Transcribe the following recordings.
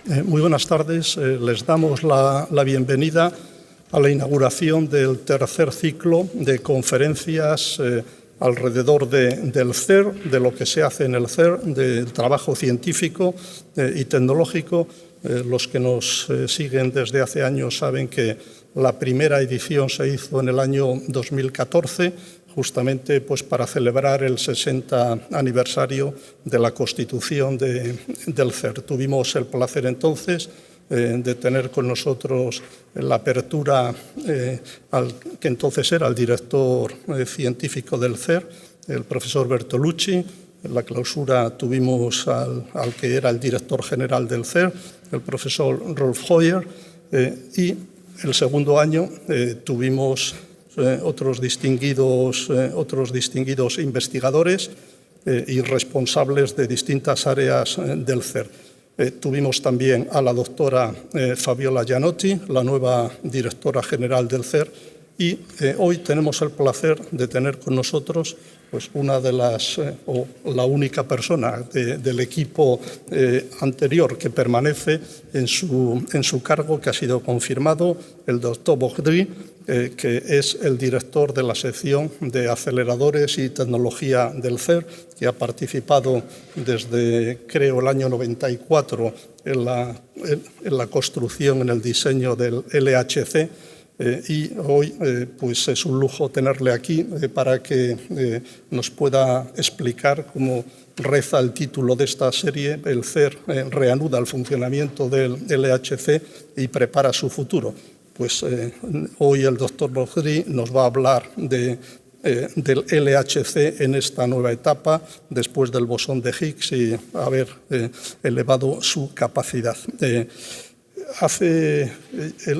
Muy buenas tardes. Les damos la bienvenida a la inauguración del tercer ciclo de conferencias alrededor del CER, de lo que se hace en el CER, del trabajo científico y tecnológico. Los que nos siguen desde hace años saben que la primera edición se hizo en el año 2014, justamente pues, para celebrar el 60 aniversario de la constitución del CER. Tuvimos el placer entonces de tener con nosotros la apertura al que entonces era el director científico del CER, el profesor Bertolucci. En la clausura tuvimos al que era el director general del CER, el profesor Rolf Hoyer, y el segundo año tuvimos otros distinguidos investigadores y responsables de distintas áreas del CER. Tuvimos también a la doctora Fabiola Gianotti, la nueva directora general del CER, y hoy tenemos el placer de tener con nosotros pues, una de las, o la única persona del equipo anterior que permanece en su cargo, que ha sido confirmado, el doctor Baudry, que es el director de la sección de aceleradores y tecnología del CER, que ha participado desde, creo, el año 94 en la construcción, en el diseño del LHC, y hoy pues es un lujo tenerle aquí para que nos pueda explicar cómo reza el título de esta serie. El CER reanuda el funcionamiento del LHC y prepara su futuro. Pues hoy el doctor Baudry nos va a hablar del LHC en esta nueva etapa, después del bosón de Higgs y haber elevado su capacidad.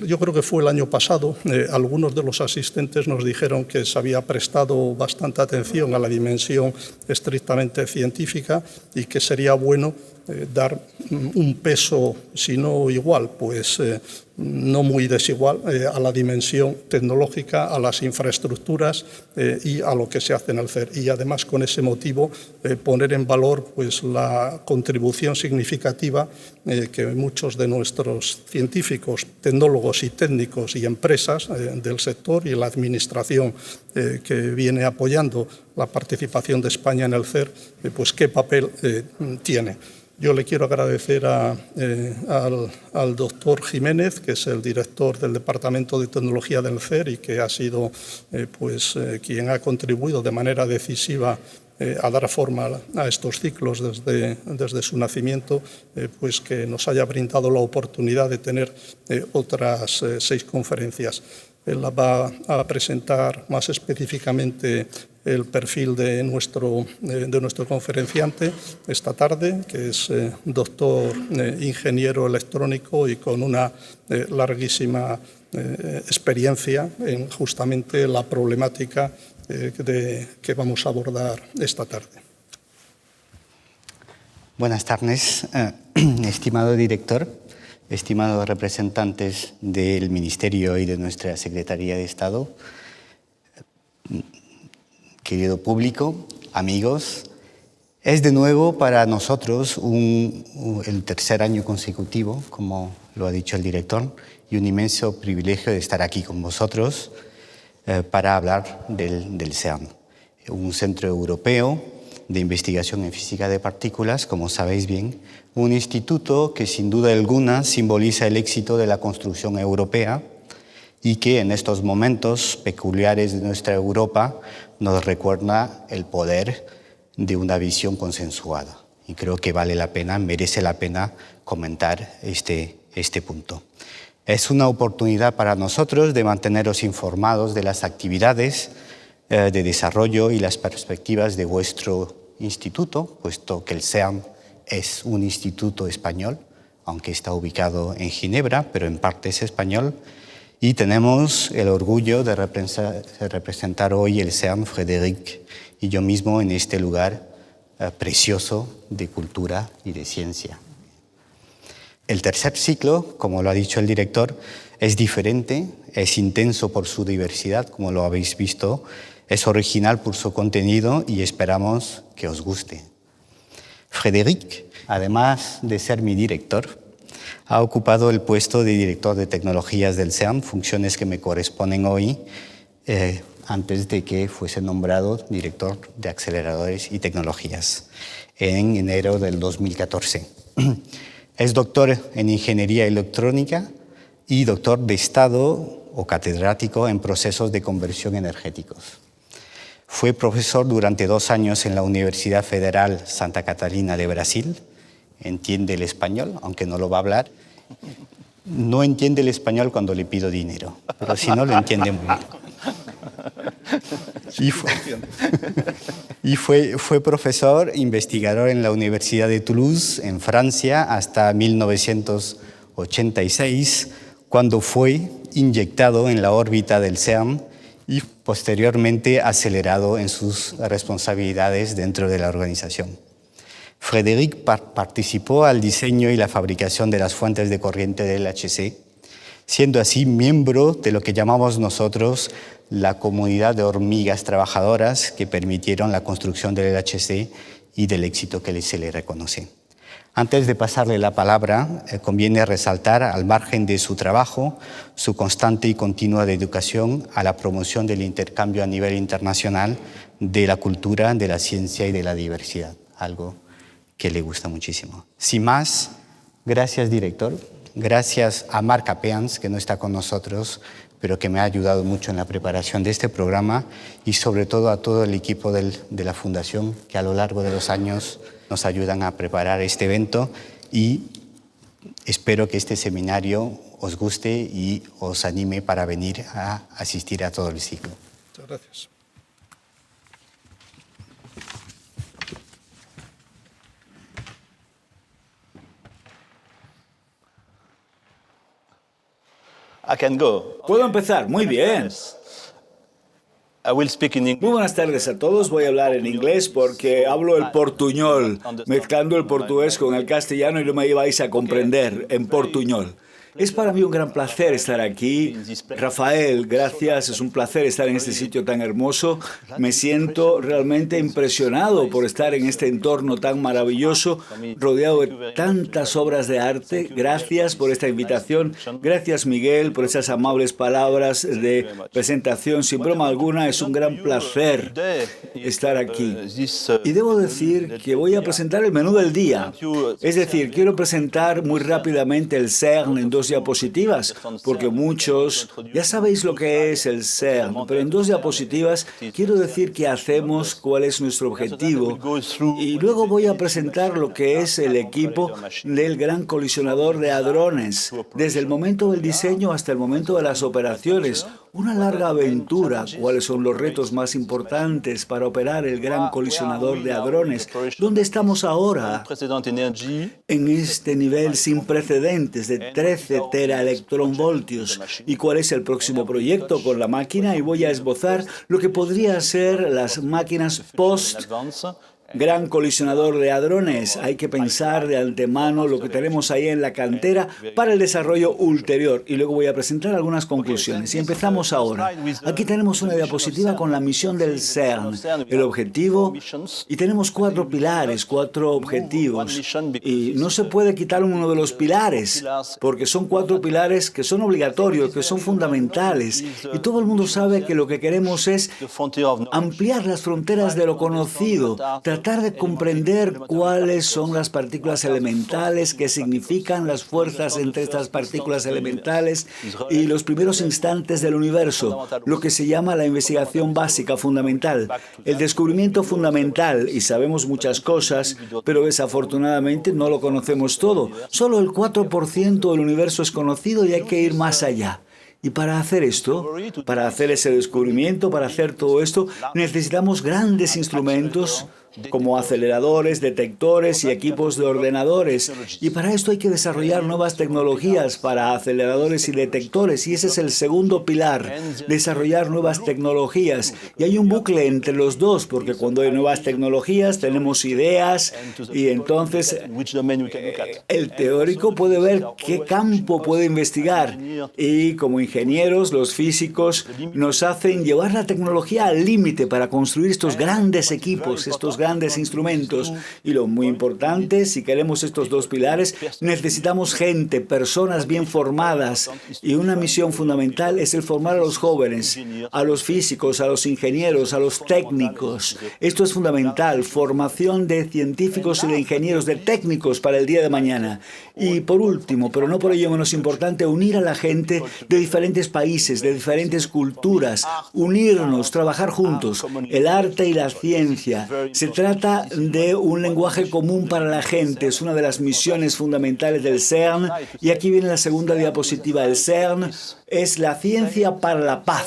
Yo creo que fue el año pasado, algunos de los asistentes nos dijeron que se había prestado bastante atención a la dimensión estrictamente científica y que sería bueno dar un peso, si no igual, pues no muy desigual, a la dimensión tecnológica, a las infraestructuras y a lo que se hace en el CER. Y además, con ese motivo, poner en valor pues, la contribución significativa que muchos de nuestros científicos, tecnólogos y técnicos y empresas del sector y la administración que viene apoyando la participación de España en el CER, pues qué papel tiene. Yo le quiero agradecer al doctor Jiménez, que es el director del Departamento de Tecnología del CER y que ha sido quien ha contribuido de manera decisiva a dar forma a estos ciclos desde su nacimiento, pues que nos haya brindado la oportunidad de tener otras 6 conferencias. Él va a presentar más específicamente el perfil de nuestro conferenciante esta tarde, que es doctor ingeniero electrónico y con una larguísima experiencia en justamente la problemática que vamos a abordar esta tarde. Buenas tardes, estimado director, estimados representantes del Ministerio y de nuestra Secretaría de Estado, querido público, amigos. Es de nuevo para nosotros el tercer año consecutivo, como lo ha dicho el director, y un inmenso privilegio de estar aquí con vosotros para hablar del CERN, un centro europeo de investigación en física de partículas, como sabéis bien, un instituto que sin duda alguna simboliza el éxito de la construcción europea y que en estos momentos peculiares de nuestra Europa nos recuerda el poder de una visión consensuada. Y creo que vale la pena, merece la pena comentar este punto. Es una oportunidad para nosotros de manteneros informados de las actividades de desarrollo y las perspectivas de vuestro instituto, puesto que el CERN es un instituto español, aunque está ubicado en Ginebra, pero en parte es español. Y tenemos el orgullo de representar hoy el CERN Frédéric y yo mismo en este lugar precioso de cultura y de ciencia. El tercer ciclo, como lo ha dicho el director, es diferente, es intenso por su diversidad, como lo habéis visto, es original por su contenido y esperamos que os guste. Frédéric, además de ser mi director, Ha ocupado el puesto de director de tecnologías del CERN, funciones que me corresponden hoy, antes de que fuese nombrado director de aceleradores y tecnologías en enero del 2014. Es doctor en ingeniería electrónica y doctor de Estado o catedrático en procesos de conversión energéticos. Fue profesor durante 2 años en la Universidad Federal Santa Catarina de Brasil. Entiende el español, aunque no lo va a hablar. No entiende el español cuando le pido dinero, pero si no, lo entiende muy bien. Y fue profesor investigador en la Universidad de Toulouse, en Francia, hasta 1986, cuando fue inyectado en la órbita del CERN y posteriormente acelerado en sus responsabilidades dentro de la organización. Frédéric participó al diseño y la fabricación de las fuentes de corriente del LHC, siendo así miembro de lo que llamamos nosotros la comunidad de hormigas trabajadoras que permitieron la construcción del LHC y del éxito que se le reconoce. Antes de pasarle la palabra, conviene resaltar, al margen de su trabajo, su constante y continua dedicación a la promoción del intercambio a nivel internacional de la cultura, de la ciencia y de la diversidad, algo que le gusta muchísimo. Sin más, gracias, director. Gracias a Marc Apeans, que no está con nosotros, pero que me ha ayudado mucho en la preparación de este programa, y sobre todo a todo el equipo de la Fundación, que a lo largo de los años nos ayudan a preparar este evento, y espero que este seminario os guste y os anime para venir a asistir a todo el ciclo. Muchas gracias. I can go. Puedo empezar, muy bien. I will speak in Muy English. buenas tardes a todos. Voy a hablar en inglés porque hablo el portuñol, mezclando el portugués con el castellano y no me ibais a comprender en portuñol. Es para mí un gran placer estar aquí. Rafael, gracias. Es un placer estar en este sitio tan hermoso. Me siento realmente impresionado por estar en este entorno tan maravilloso, rodeado de tantas obras de arte. Gracias por esta invitación. Gracias, Miguel, por esas amables palabras de presentación. Sin broma alguna, es un gran placer estar aquí. Y debo decir que voy a presentar el menú del día. Es decir, quiero presentar muy rápidamente el CERN en 2 diapositivas, porque muchos ya sabéis lo que es el CERN, pero en 2 diapositivas quiero decir qué hacemos, cuál es nuestro objetivo, y luego voy a presentar lo que es el equipo del Gran Colisionador de Hadrones, desde el momento del diseño hasta el momento de las operaciones. Una larga aventura. ¿Cuáles son los retos más importantes para operar el Gran Colisionador de Hadrones? ¿Dónde estamos ahora? En este nivel sin precedentes de 13 teraelectronvoltios. ¿Y cuál es el próximo proyecto con la máquina? Y voy a esbozar lo que podría ser las máquinas post Gran Colisionador de Hadrones. Hay que pensar de antemano lo que tenemos ahí en la cantera para el desarrollo ulterior. Y luego voy a presentar algunas conclusiones. Y empezamos ahora. Aquí tenemos una diapositiva con la misión del CERN, el objetivo, y tenemos 4 pilares, 4 objetivos. Y no se puede quitar uno de los pilares, porque son 4 pilares que son obligatorios, que son fundamentales. Y todo el mundo sabe que lo que queremos es ampliar las fronteras de lo conocido, tratar de comprender cuáles son las partículas elementales, qué significan las fuerzas entre estas partículas elementales y los primeros instantes del universo, lo que se llama la investigación básica fundamental, el descubrimiento fundamental. Y sabemos muchas cosas, pero desafortunadamente no lo conocemos todo. Solo el 4% del universo es conocido y hay que ir más allá. Y para hacer esto, para hacer ese descubrimiento, para hacer todo esto, necesitamos grandes instrumentos como aceleradores, detectores y equipos de ordenadores. Y para esto hay que desarrollar nuevas tecnologías para aceleradores y detectores. Y ese es el segundo pilar, desarrollar nuevas tecnologías. Y hay un bucle entre los dos, porque cuando hay nuevas tecnologías tenemos ideas y entonces el teórico puede ver qué campo puede investigar. Y como ingenieros, los físicos nos hacen llevar la tecnología al límite para construir estos grandes equipos, estos grandes grandes instrumentos. Y lo muy importante, si queremos estos dos pilares, necesitamos gente, personas bien formadas. Y una misión fundamental es el formar a los jóvenes, a los físicos, a los ingenieros, a los técnicos. Esto es fundamental, formación de científicos y de ingenieros, de técnicos para el día de mañana. Y por último, pero no por ello menos importante, unir a la gente de diferentes países, de diferentes culturas, unirnos, trabajar juntos. El arte y la ciencia. Se trata de un lenguaje común para la gente. Es una de las misiones fundamentales del CERN. Y aquí viene la segunda diapositiva. El CERN es la ciencia para la paz.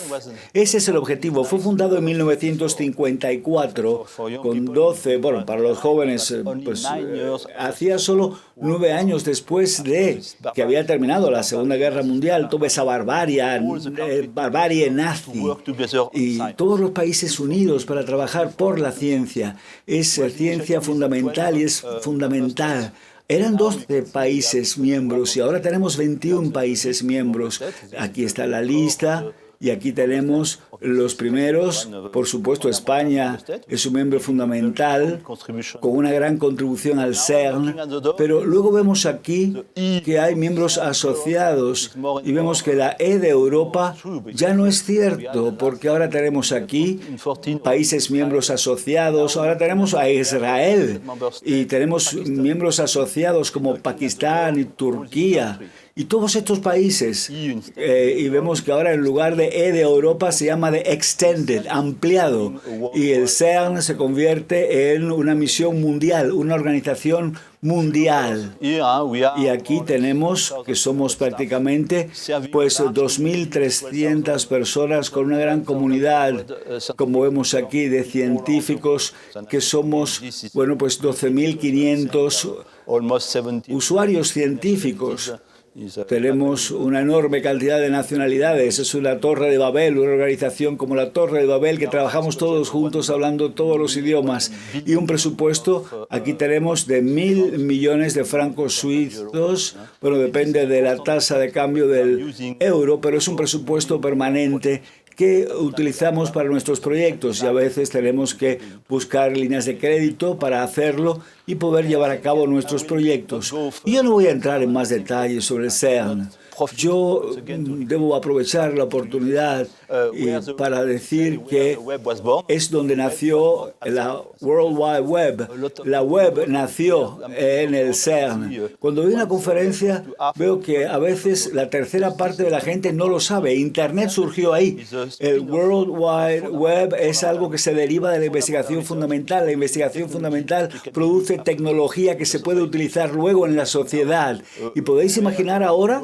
Ese es el objetivo. Fue fundado en 1954 con 12, bueno, para los jóvenes, hacía solo 9 años después de que había terminado la Segunda Guerra Mundial, toda esa barbarie nazi, y todos los países unidos para trabajar por la ciencia. Es ciencia fundamental y es fundamental. Eran 12 países miembros y ahora tenemos 21 países miembros. Aquí está la lista. Y aquí tenemos los primeros, por supuesto España es un miembro fundamental con una gran contribución al CERN, pero luego vemos aquí que hay miembros asociados y vemos que la E de Europa ya no es cierto, porque ahora tenemos aquí países miembros asociados, ahora tenemos a Israel y tenemos miembros asociados como Pakistán y Turquía. Y todos estos países, y vemos que ahora en lugar de E de Europa se llama de Extended, ampliado, y el CERN se convierte en una misión mundial, una organización mundial. Y aquí tenemos que somos prácticamente pues 2.300 personas con una gran comunidad, como vemos aquí, de científicos, que somos, bueno, pues 12.500 usuarios científicos. Tenemos una enorme cantidad de nacionalidades. Es una Torre de Babel, una organización como la Torre de Babel que trabajamos todos juntos hablando todos los idiomas. Y un presupuesto, aquí tenemos de 1.000 millones de francos suizos. Bueno, depende de la tasa de cambio del euro, pero es un presupuesto permanente que utilizamos para nuestros proyectos y a veces tenemos que buscar líneas de crédito para hacerlo y poder llevar a cabo nuestros proyectos. Y yo no voy a entrar en más detalles sobre el CERN. Yo debo aprovechar la oportunidad para decir que es donde nació la World Wide Web. La web nació en el CERN. Cuando doy una conferencia veo que a veces la tercera parte de la gente no lo sabe. Internet surgió ahí. El World Wide Web es algo que se deriva de la investigación fundamental. La investigación fundamental produce tecnología que se puede utilizar luego en la sociedad. ¿Y podéis imaginar ahora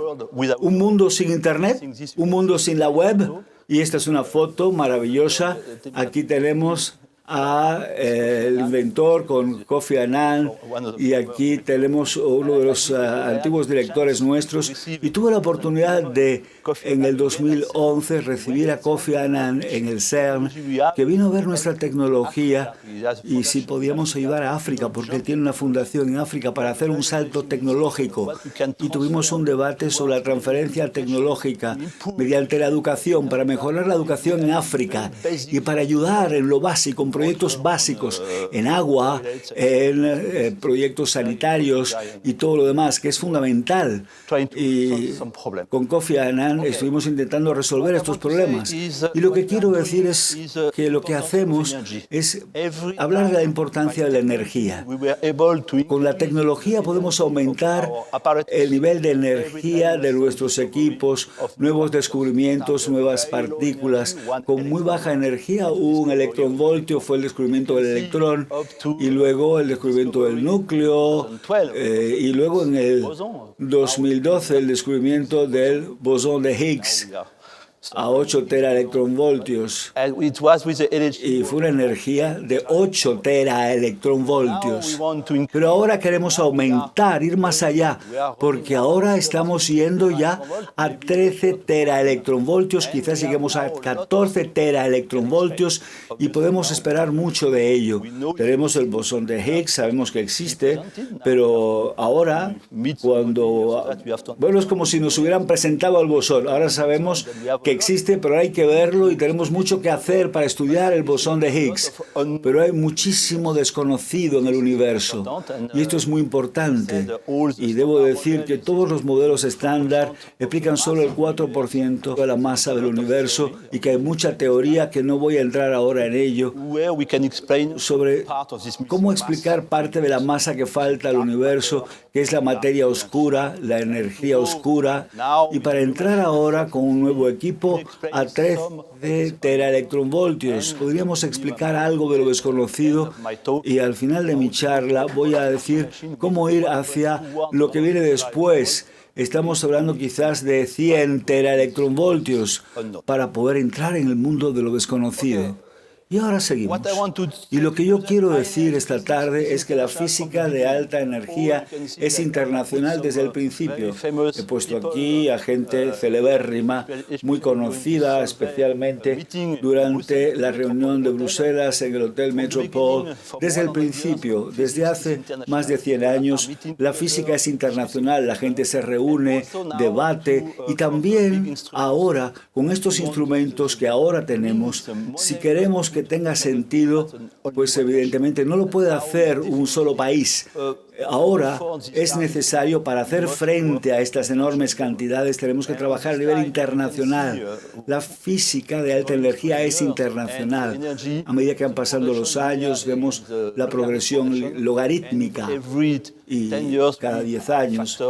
un mundo sin Internet? ¿Un mundo sin la web? Y esta es una foto maravillosa. Aquí tenemos el inventor con Kofi Annan y aquí tenemos uno de los antiguos directores nuestros y tuve la oportunidad de en el 2011 recibir a Kofi Annan en el CERN, que vino a ver nuestra tecnología y si podíamos ayudar a África porque él tiene una fundación en África para hacer un salto tecnológico y tuvimos un debate sobre la transferencia tecnológica mediante la educación para mejorar la educación en África y para ayudar en lo básico, proyectos básicos, en agua, en proyectos sanitarios y todo lo demás, que es fundamental. Y con Kofi Annan estuvimos intentando resolver estos problemas. Y lo que quiero decir es que lo que hacemos es hablar de la importancia de la energía. Con la tecnología podemos aumentar el nivel de energía de nuestros equipos, nuevos descubrimientos, nuevas partículas. Con muy baja energía, un electronvoltio fue el descubrimiento del electrón y luego el descubrimiento del núcleo y luego en el 2012 el descubrimiento del bosón de Higgs a 8 teraelectronvoltios y fue una energía de 8 teraelectronvoltios. Pero ahora queremos aumentar, ir más allá, porque ahora estamos yendo ya a 13 teraelectronvoltios, quizás lleguemos a 14 teraelectronvoltios y podemos esperar mucho de ello. Tenemos el bosón de Higgs, sabemos que existe, pero ahora, bueno, es como si nos hubieran presentado al bosón. Ahora sabemos que existe, pero hay que verlo y tenemos mucho que hacer para estudiar el bosón de Higgs. Pero hay muchísimo desconocido en el universo y esto es muy importante. Y debo decir que todos los modelos estándar explican solo el 4% de la masa del universo y que hay mucha teoría que no voy a entrar ahora en ello sobre cómo explicar parte de la masa que falta al universo, que es la materia oscura, la energía oscura. Y para entrar ahora con un nuevo equipo a 13 teraelectronvoltios, podríamos explicar algo de lo desconocido y al final de mi charla voy a decir cómo ir hacia lo que viene después. Estamos hablando quizás de 100 teraelectronvoltios para poder entrar en el mundo de lo desconocido. Y ahora seguimos. Y lo que yo quiero decir esta tarde es que la física de alta energía es internacional desde el principio. He puesto aquí a gente celebérrima, muy conocida, especialmente durante la reunión de Bruselas en el Hotel Metropole. Desde el principio, desde hace más de 100 años, la física es internacional. La gente se reúne, debate y también ahora, con estos instrumentos que ahora tenemos, si queremos que tenga sentido, pues evidentemente no lo puede hacer un solo país. Ahora es necesario, para hacer frente a estas enormes cantidades, tenemos que trabajar a nivel internacional. La física de alta energía es internacional. A medida que van pasando los años, vemos la progresión logarítmica y cada 10 años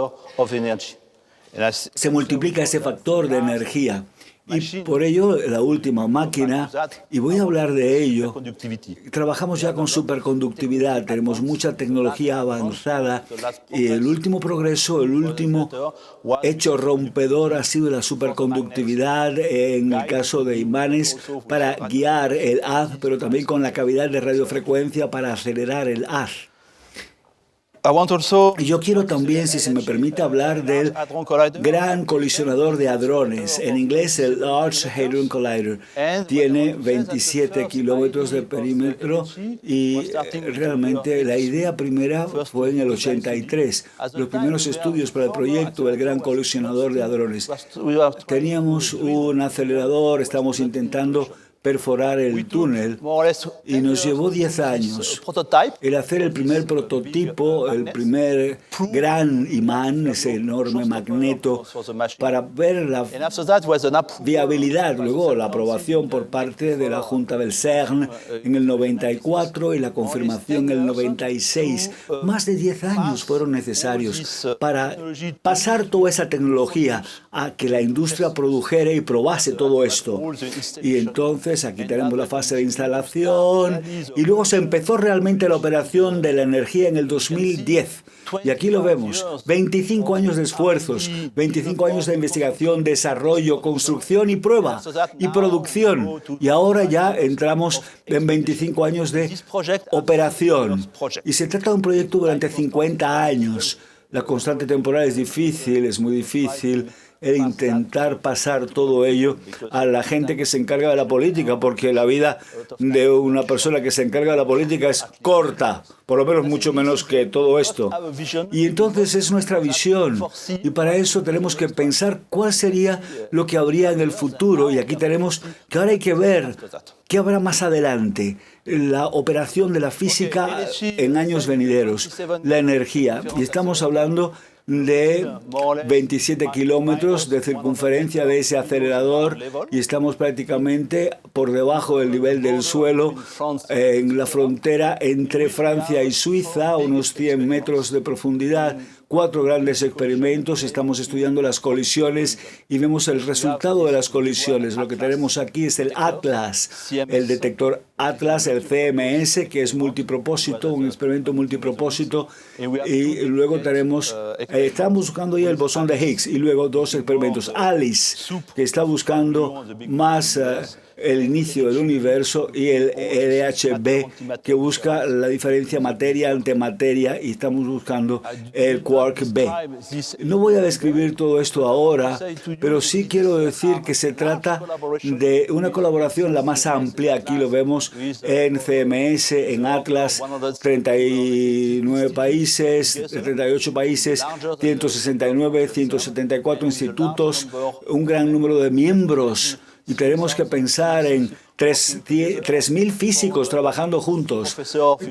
se multiplica ese factor de energía. Y por ello, la última máquina, y voy a hablar de ello, trabajamos ya con superconductividad, tenemos mucha tecnología avanzada, y el último progreso, el último hecho rompedor ha sido la superconductividad en el caso de imanes para guiar el haz, pero también con la cavidad de radiofrecuencia para acelerar el haz. Y yo quiero también, si se me permite, hablar del Gran Colisionador de Hadrones, en inglés el Large Hadron Collider. Tiene 27 kilómetros de perímetro y realmente la idea primera fue en el 83. Los primeros estudios para el proyecto del Gran Colisionador de Hadrones. Teníamos un acelerador, estamos intentando perforar el túnel y nos llevó 10 años el hacer el primer prototipo, el primer gran imán, ese enorme magneto, para ver la viabilidad. Luego la aprobación por parte de la Junta del CERN en el 94 y la confirmación en el 96. Más de 10 años fueron necesarios para pasar toda esa tecnología a que la industria produjera y probase todo esto. Y entonces aquí tenemos la fase de instalación y luego se empezó realmente la operación de la energía en el 2010. Y aquí lo vemos, 25 años de esfuerzos, 25 años de investigación, desarrollo, construcción y prueba y producción. Y ahora ya entramos en 25 años de operación. Y se trata de un proyecto durante 50 años. La constante temporal es difícil, es muy difícil. El intentar pasar todo ello a la gente que se encarga de la política, porque la vida de una persona que se encarga de la política es corta, por lo menos mucho menos que todo esto. Y entonces es nuestra visión, y para eso tenemos que pensar cuál sería lo que habría en el futuro, y aquí tenemos que ahora hay que ver qué habrá más adelante. La operación de la física en años venideros, la energía, y estamos hablando de 27 kilómetros de circunferencia de ese acelerador y estamos prácticamente por debajo del nivel del suelo en la frontera entre Francia y Suiza, a unos 100 metros de profundidad. 4 grandes experimentos, estamos estudiando las colisiones y vemos el resultado de las colisiones. Lo que tenemos aquí es el Atlas, el detector Atlas, el CMS, que es multipropósito, un experimento multipropósito, y luego tenemos, estamos buscando ya el bosón de Higgs, y luego 2 experimentos. ALICE, que está buscando más el inicio del universo, y el LHB, que busca la diferencia materia-antimateria, y estamos buscando el quark Quark B. No voy a describir todo esto ahora, pero sí quiero decir que se trata de una colaboración la más amplia. Aquí lo vemos en CMS, en Atlas, 39 países, 38 países, 169, 174 institutos, un gran número de miembros. Y tenemos que pensar en 3.000 físicos trabajando juntos,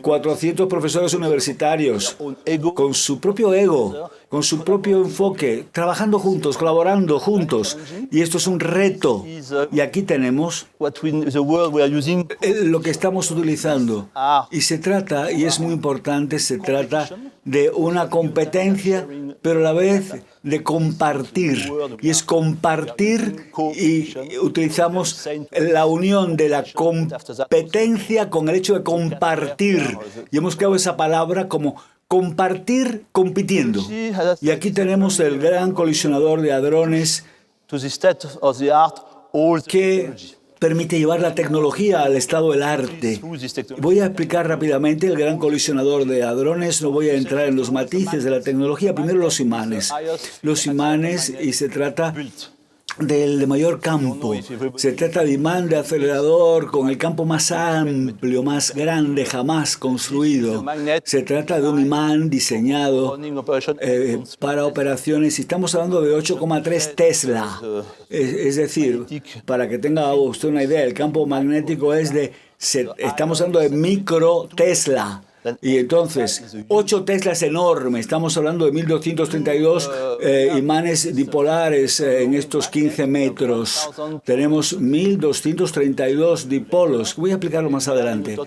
400 profesores universitarios, con su propio ego, con su propio enfoque, trabajando juntos, colaborando juntos. Y esto es un reto. Y aquí tenemos lo que estamos utilizando. Y se trata, y es muy importante, se trata de una competencia, pero a la vez de compartir. Y es compartir, y utilizamos la unión de la competencia con el hecho de compartir. Y hemos creado esa palabra como compartir compitiendo. Y aquí tenemos el gran colisionador de hadrones que permite llevar la tecnología al estado del arte. Voy a explicar rápidamente el gran colisionador de hadrones, no voy a entrar en los matices de la tecnología. Primero los imanes. Los imanes, y se trata del de mayor campo. Se trata de imán de acelerador con el campo más amplio, más grande jamás construido. Se trata de un imán diseñado para operaciones, y estamos hablando de 8,3 Tesla. Es decir, para que tenga usted una idea, el campo magnético es estamos hablando de micro Tesla. Y entonces, 8 Teslas enormes, estamos hablando de 1232 imanes dipolares en estos 15 metros. Tenemos 1232 dipolos, voy a explicarlo más adelante,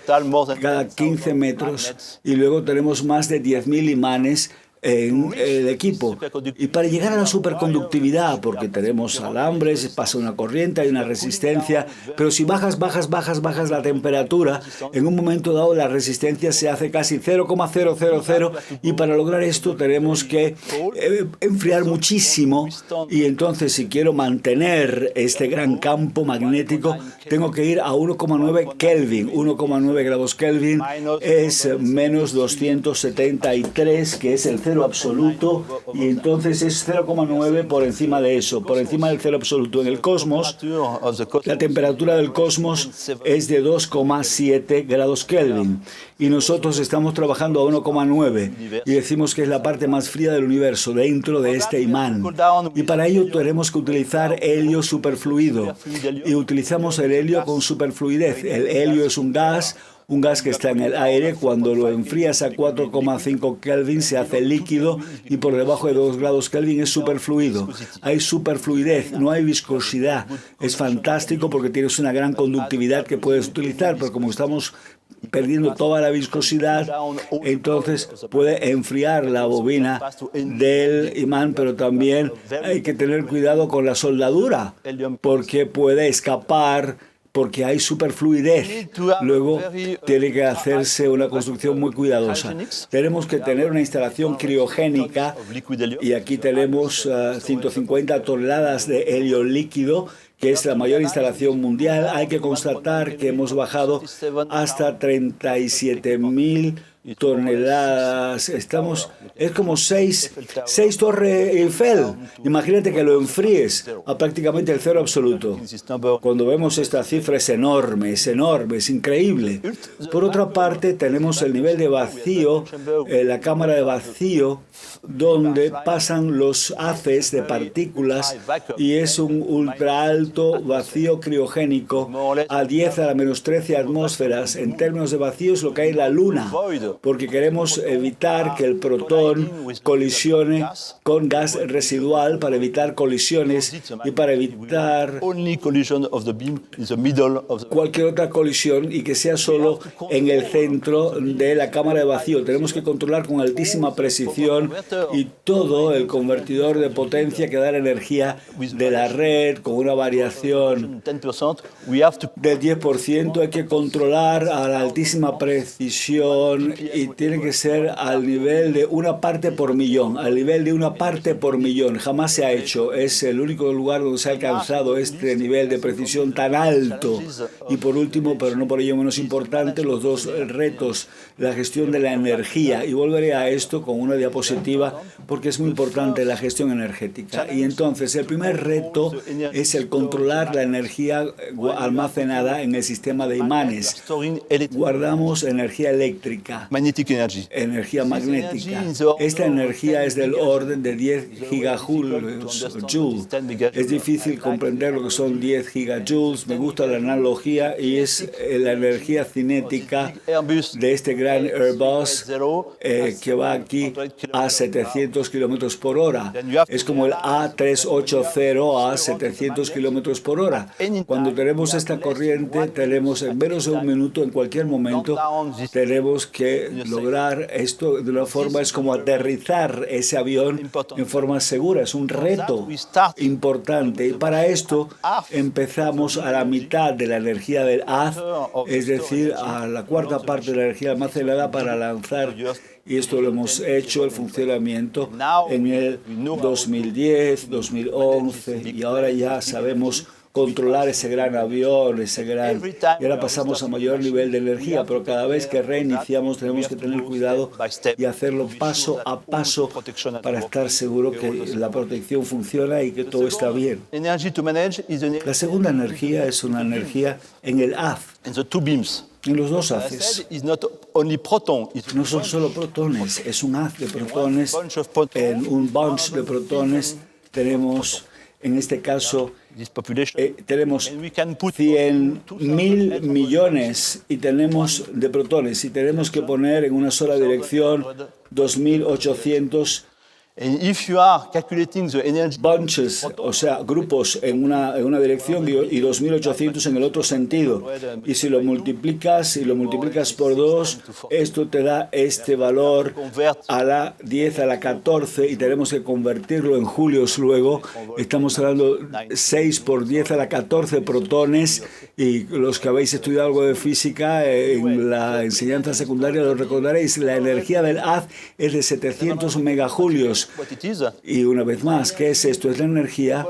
cada 15 metros. Y luego tenemos más de 10.000 imanes en el equipo. Y para llegar a la superconductividad, porque tenemos alambres, pasa una corriente, hay una resistencia, pero si bajas la temperatura, en un momento dado la resistencia se hace casi 0,000, y para lograr esto tenemos que enfriar muchísimo. Y entonces, si quiero mantener este gran campo magnético, tengo que ir a 1,9 Kelvin. 1,9 grados Kelvin es menos 273, que es el cero absoluto, y entonces es 0,9 por encima de eso, por encima del cero absoluto. En el cosmos, la temperatura del cosmos es de 2,7 grados Kelvin, y nosotros estamos trabajando a 1,9, y decimos que es la parte más fría del universo, dentro de este imán. Y para ello tenemos que utilizar helio superfluido, y utilizamos el helio con superfluidez. El helio es un gas que está en el aire. Cuando lo enfrías a 4,5 Kelvin se hace líquido, y por debajo de 2 grados Kelvin es superfluido. Hay superfluidez, no hay viscosidad. Es fantástico porque tienes una gran conductividad que puedes utilizar, pero como estamos perdiendo toda la viscosidad, entonces puede enfriar la bobina del imán, pero también hay que tener cuidado con la soldadura, porque puede escapar, porque hay superfluidez. Luego tiene que hacerse una construcción muy cuidadosa. Tenemos que tener una instalación criogénica, y aquí tenemos 150 toneladas de helio líquido, que es la mayor instalación mundial. Hay que constatar que hemos bajado hasta 37.000 toneladas. Es como 6 Torres Eiffel. Imagínate que lo enfríes a prácticamente el cero absoluto. Cuando vemos esta cifra es enorme, increíble. Por otra parte, tenemos el nivel de vacío, la cámara de vacío, donde pasan los haces de partículas, y es un ultra alto vacío criogénico a 10 a la menos 13 atmósferas. En términos de vacío es lo que hay en la Luna, porque queremos evitar que el protón colisione con gas residual, para evitar colisiones y para evitar cualquier otra colisión, y que sea solo en el centro de la cámara de vacío. Tenemos que controlar con altísima precisión, y todo el convertidor de potencia que da la energía de la red con una variación del 10%. Hay que controlar a la altísima precisión y tiene que ser al nivel de una parte por millón, al nivel de una parte por millón. Jamás se ha hecho. Es el único lugar donde se ha alcanzado este nivel de precisión tan alto. Y por último, pero no por ello menos importante, los dos retos, la gestión de la energía. Y volveré a esto con una diapositiva porque es muy importante la gestión energética. Y entonces, el primer reto es el controlar la energía almacenada en el sistema de imanes. Guardamos energía eléctrica, Magnetic energy. energía magnética. Esta energía es del orden de 10 gigajoules. Es difícil comprender lo que son 10 gigajoules. Me gusta la analogía y es la energía cinética de este gran Airbus que va aquí a 700 kilómetros por hora. Es como el A380 a 700 kilómetros por hora. Cuando tenemos esta corriente, tenemos en menos de un minuto, en cualquier momento, tenemos que lograr esto de una forma, es como aterrizar ese avión en forma segura. Es un reto importante. Y para esto empezamos a la mitad de la energía del haz, es decir, a la cuarta parte de la energía almacenada para lanzar. Y esto lo hemos hecho, el funcionamiento, en el 2010, 2011, y ahora ya sabemos controlar ese gran avión, y ahora pasamos a mayor nivel de energía, pero cada vez que reiniciamos tenemos que tener cuidado y hacerlo paso a paso para estar seguro que la protección funciona y que todo está bien. La segunda energía es una energía en el haz, en los dos haces. No son solo protones, es un haz de protones. En un bunch de protones tenemos, en este caso, tenemos 100.000 millones y tenemos de protones y tenemos que poner en una sola dirección 2.800 bunches, o sea, grupos en una dirección y 2.800 en el otro sentido. Y si lo multiplicas por 2, esto te da este valor a la 10 a la 14 y tenemos que convertirlo en julios luego. Estamos hablando 6 por 10 a la 14 protones y los que habéis estudiado algo de física en la enseñanza secundaria lo recordaréis. La energía del haz es de 700 megajulios. Y una vez más, ¿qué es esto? Es la energía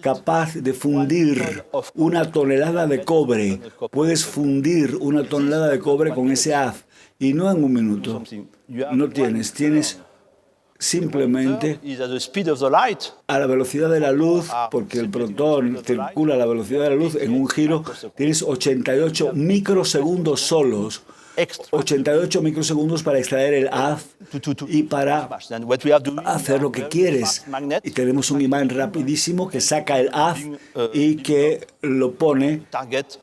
capaz de fundir una tonelada de cobre. Puedes fundir una tonelada de cobre con ese haz y no en un minuto. No tienes simplemente a la velocidad de la luz, porque el protón circula a la velocidad de la luz en un giro, tienes 88 microsegundos solos. 88 microsegundos para extraer el haz y para hacer lo que quieres. Y tenemos un imán rapidísimo que saca el haz y que lo pone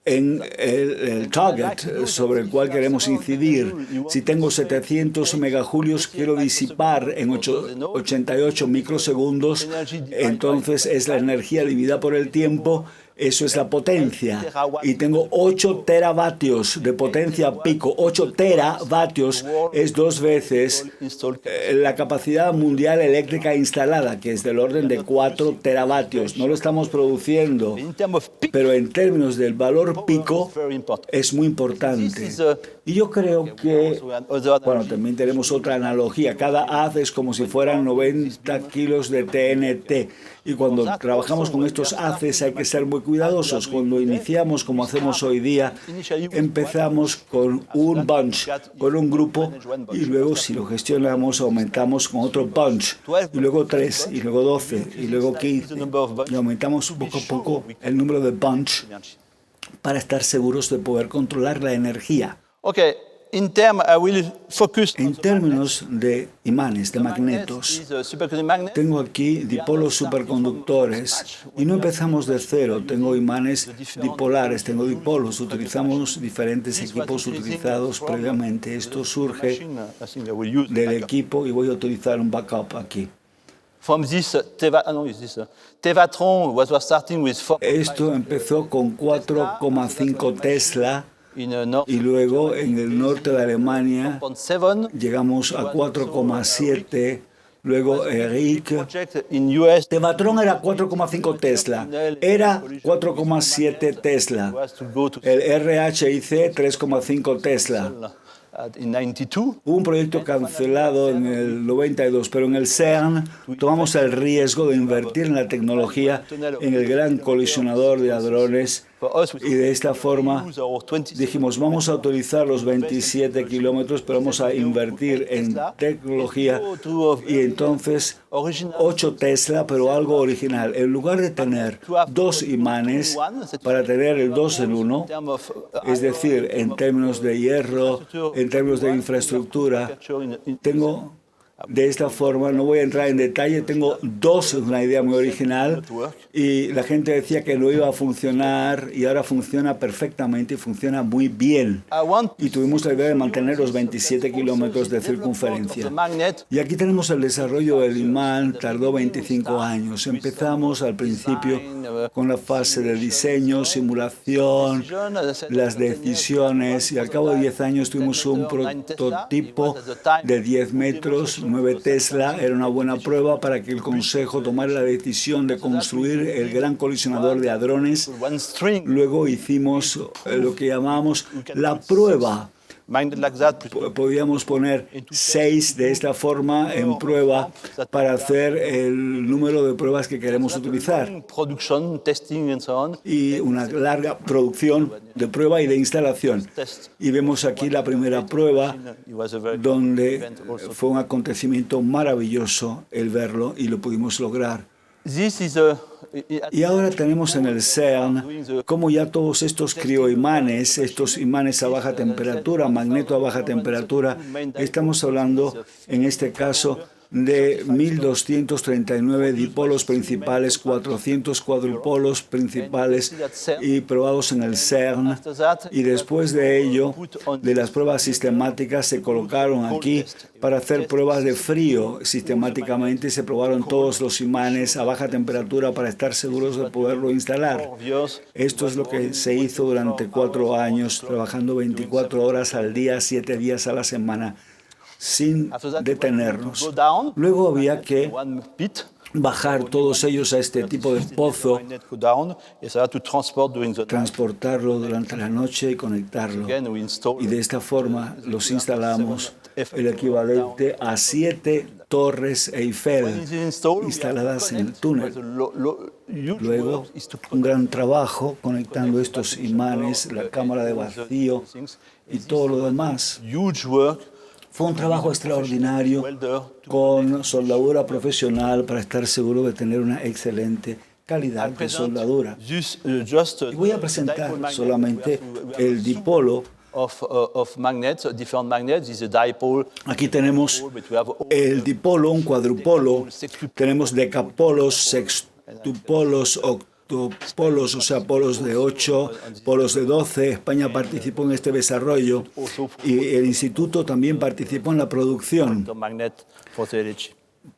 en el target sobre el cual queremos incidir. Si tengo 700 megajulios, quiero disipar en 88 microsegundos, entonces es la energía dividida por el tiempo. Eso es la potencia. Y tengo 8 teravatios de potencia pico. 8 teravatios es 2 veces la capacidad mundial eléctrica instalada, que es del orden de 4 teravatios. No lo estamos produciendo, pero en términos del valor pico es muy importante. Y yo creo que, bueno, también tenemos otra analogía. Cada haz es como si fueran 90 kilos de TNT. Y cuando trabajamos con estos haces hay que ser muy cuidadosos. Cuando iniciamos, como hacemos hoy día, empezamos con un bunch, con un grupo, y luego si lo gestionamos aumentamos con otro bunch, y luego 3, y luego 12, y luego 15, y aumentamos poco a poco el número de bunch para estar seguros de poder controlar la energía. In términos de imanes, de magnetos, tengo aquí dipolos superconductores y no empezamos de cero. Tengo imanes dipolares, tengo dipolos. Utilizamos diferentes equipos utilizados previamente. Esto surge del equipo y voy a utilizar un backup aquí. Esto empezó con 4,5 Tesla. Y luego en el norte de Alemania llegamos a 4,7. Luego Eric. Tevatron era 4,5 Tesla. Era 4,7 Tesla. El RHIC 3,5 Tesla. in 92. Hubo un proyecto cancelado en el 92, pero en el CERN tomamos el riesgo de invertir en la tecnología en el gran colisionador de hadrones y de esta forma dijimos, vamos a utilizar los 27 kilómetros, pero vamos a invertir en tecnología y entonces 8 Tesla, pero algo original. En lugar de tener 2 imanes para tener el 2 en 1, es decir, en términos de hierro, en términos de infraestructura, tengo de esta forma, no voy a entrar en detalle, tengo 2, es una idea muy original, y la gente decía que no iba a funcionar, y ahora funciona perfectamente y funciona muy bien. Y tuvimos la idea de mantener los 27 kilómetros de circunferencia. Y aquí tenemos el desarrollo del imán, tardó 25 años. Empezamos al principio con la fase de diseño, simulación, las decisiones, y al cabo de 10 años tuvimos un prototipo de 10 metros, 9 Tesla, era una buena prueba para que el Consejo tomara la decisión de construir el gran colisionador de hadrones. Luego hicimos lo que llamamos la prueba. Podíamos poner 6 de esta forma en prueba para hacer el número de pruebas que queremos utilizar. Y una larga producción de prueba y de instalación. Y vemos aquí la primera prueba, donde fue un acontecimiento maravilloso el verlo y lo pudimos lograr. Y ahora tenemos en el CERN como ya todos estos crioimanes, estos imanes a baja temperatura, magneto a baja temperatura, estamos hablando en este caso de 1.239 dipolos principales, 400 cuadrupolos principales y probados en el CERN. Y después de ello, de las pruebas sistemáticas se colocaron aquí para hacer pruebas de frío. Sistemáticamente se probaron todos los imanes a baja temperatura para estar seguros de poderlo instalar. Esto es lo que se hizo durante 4 años, trabajando 24 horas al día, 7 días a la semana, sin detenernos. Luego había que bajar todos ellos a este tipo de pozo, transportarlo durante la noche y conectarlo. Y de esta forma los instalamos, el equivalente a 7 torres Eiffel instaladas en el túnel. Luego, un gran trabajo conectando estos imanes, la cámara de vacío y todo lo demás. Fue un trabajo extraordinario con soldadura profesional para estar seguro de tener una excelente calidad de soldadura. Y voy a presentar solamente el dipolo. Aquí tenemos el dipolo, un cuadrupolo. Tenemos decapolos, sextupolos, octopolos, o sea, polos de 8, polos de 12. España participó en este desarrollo y el instituto también participó en la producción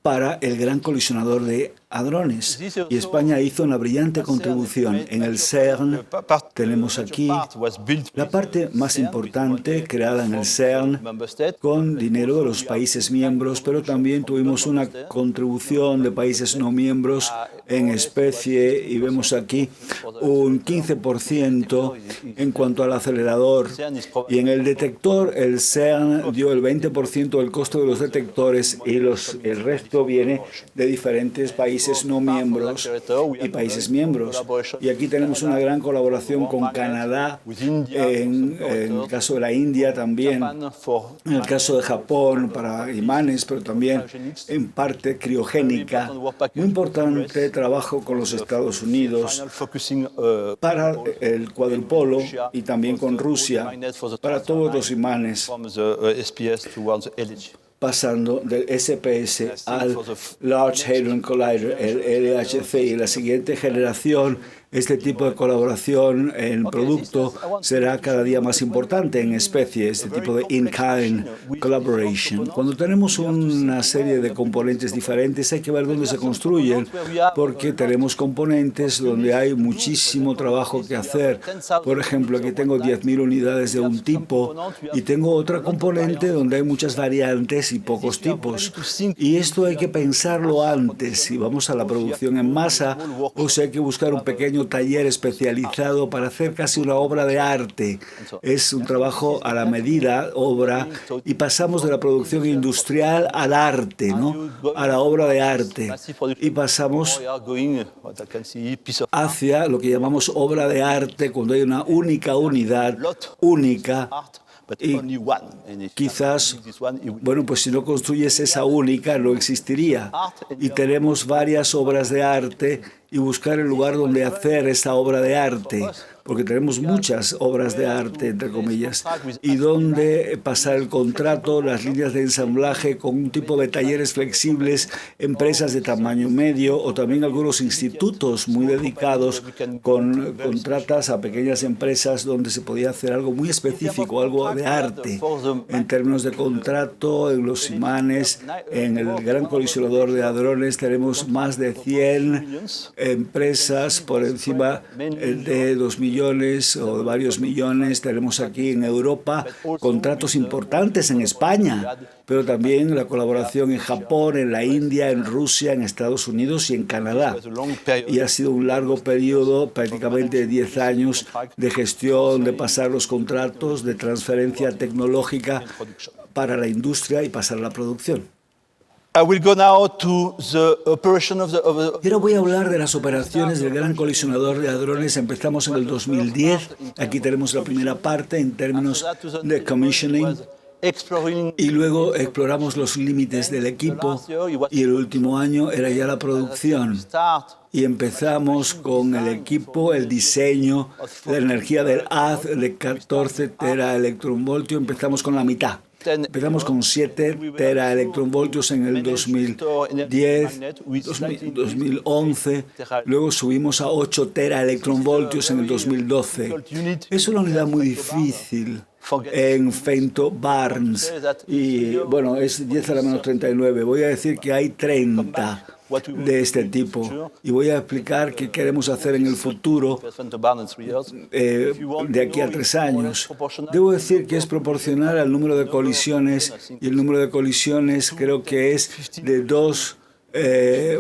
para el gran colisionador de hadrones. Y España hizo una brillante contribución. En el CERN tenemos aquí la parte más importante creada en el CERN con dinero de los países miembros, pero también tuvimos una contribución de países no miembros en especie y vemos aquí un 15% en cuanto al acelerador. Y en el detector, el CERN dio el 20% del costo de los detectores y el resto viene de diferentes países no miembros y países miembros. Y aquí tenemos una gran colaboración con Canadá, en el caso de la India también, en el caso de Japón para imanes, pero también en parte criogénica. Muy importante trabajo con los Estados Unidos para el cuadrupolo y también con Rusia para todos los imanes, pasando del SPS al Large Hadron Collider, el LHC, y la siguiente generación. Este tipo de colaboración en producto será cada día más importante en especie, este tipo de in-kind collaboration. Cuando tenemos una serie de componentes diferentes, hay que ver dónde se construyen, porque tenemos componentes donde hay muchísimo trabajo que hacer. Por ejemplo, aquí tengo 10.000 unidades de un tipo y tengo otra componente donde hay muchas variantes y pocos tipos. Y esto hay que pensarlo antes, si vamos a la producción en masa o si hay que buscar un pequeño nuestro taller especializado para hacer casi una obra de arte. Es un trabajo a la medida, obra, y pasamos de la producción industrial al arte, ¿no? A la obra de arte. Y pasamos hacia lo que llamamos obra de arte cuando hay una única unidad, única. Y quizás, bueno, pues si no construyes esa única, no existiría. Y tenemos varias obras de arte y buscar el lugar donde hacer esa obra de arte, porque tenemos muchas obras de arte, entre comillas, y donde pasar el contrato, las líneas de ensamblaje con un tipo de talleres flexibles, empresas de tamaño medio o también algunos institutos muy dedicados con contratas a pequeñas empresas donde se podía hacer algo muy específico, algo de arte, en términos de contrato, en los imanes, en el gran colisionador de hadrones tenemos más de 100 empresas por encima de 2 millones o de varios millones. Tenemos aquí en Europa contratos importantes en España, pero también la colaboración en Japón, en la India, en Rusia, en Estados Unidos y en Canadá. Y ha sido un largo periodo, prácticamente 10 años, de gestión, de pasar los contratos, de transferencia tecnológica para la industria y pasar a la producción. I will go now to the operation of the Y ahora voy a hablar de las operaciones del Gran Colisionador de Hadrones. Empezamos en el 2010. Aquí tenemos la primera parte en términos de commissioning. Y luego exploramos los límites del equipo. Y el último año era ya la producción. Y empezamos con el equipo, el diseño, la energía del haz de 14 teraelectronvoltios. Empezamos con la mitad. Empezamos con 7 teraelectronvoltios en el 2010, 2011, luego subimos a 8 teraelectronvoltios en el 2012. Es una unidad muy difícil en femtobarns y bueno, es 10 a la menos 39. Voy a decir que hay 30 de este tipo y voy a explicar qué queremos hacer en el futuro de aquí a 3 años. Debo decir que es proporcional al número de colisiones y el número de colisiones creo que es de 2,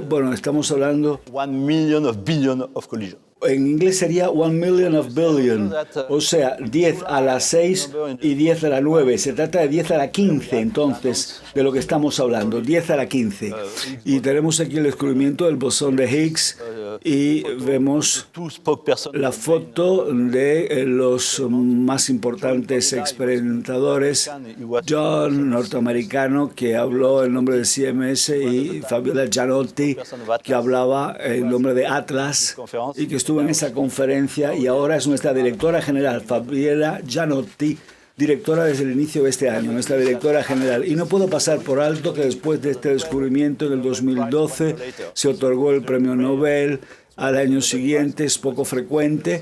bueno, estamos hablando 1 million of billion of collision. En inglés sería 1 million of billion, o sea, 10 a la 6 y 10 a la 9. Se trata de 10 a la 15, entonces, de lo que estamos hablando, 10 a la 15. Y tenemos aquí el descubrimiento del bosón de Higgs y vemos la foto de los más importantes experimentadores. John, norteamericano, que habló en nombre del CMS, y Fabiola Gianotti, que hablaba en nombre de Atlas y que estuvo en esa conferencia y ahora es nuestra directora general, Fabiola Gianotti, directora desde el inicio de este año, nuestra directora general. Y no puedo pasar por alto que después de este descubrimiento en el 2012 se otorgó el premio Nobel. Al año siguiente es poco frecuente,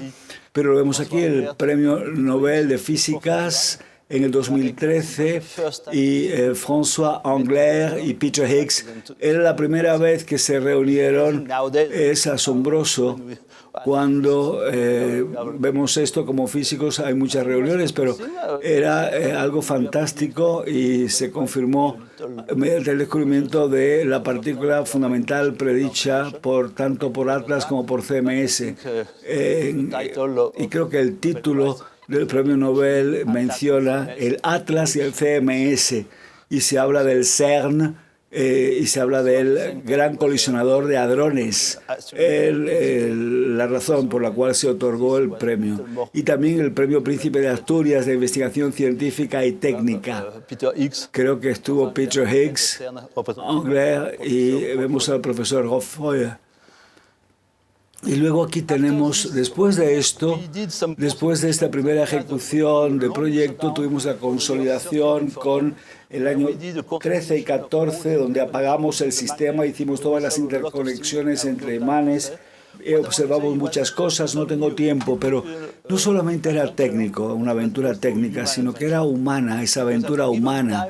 pero lo vemos aquí, el premio Nobel de Físicas en el 2013 y François Englert y Peter Higgs. Era la primera vez que se reunieron. Es asombroso. Cuando vemos esto como físicos, hay muchas reuniones, pero era algo fantástico y se confirmó mediante el descubrimiento de la partícula fundamental predicha tanto por Atlas como por CMS. Y creo que el título del premio Nobel menciona el Atlas y el CMS y se habla del CERN. Y se habla del gran colisionador de hadrones, la razón por la cual se otorgó el premio. Y también el premio Príncipe de Asturias de Investigación Científica y Técnica. Creo que estuvo Peter Higgs, Englert, y vemos al profesor Hofeuer. Y luego aquí tenemos, después de esto, después de esta primera ejecución de proyecto, tuvimos la consolidación con el año 13 y 14, donde apagamos el sistema, hicimos todas las interconexiones entre imanes, observamos muchas cosas, no tengo tiempo, pero no solamente era técnico, una aventura técnica, sino que era humana, esa aventura humana,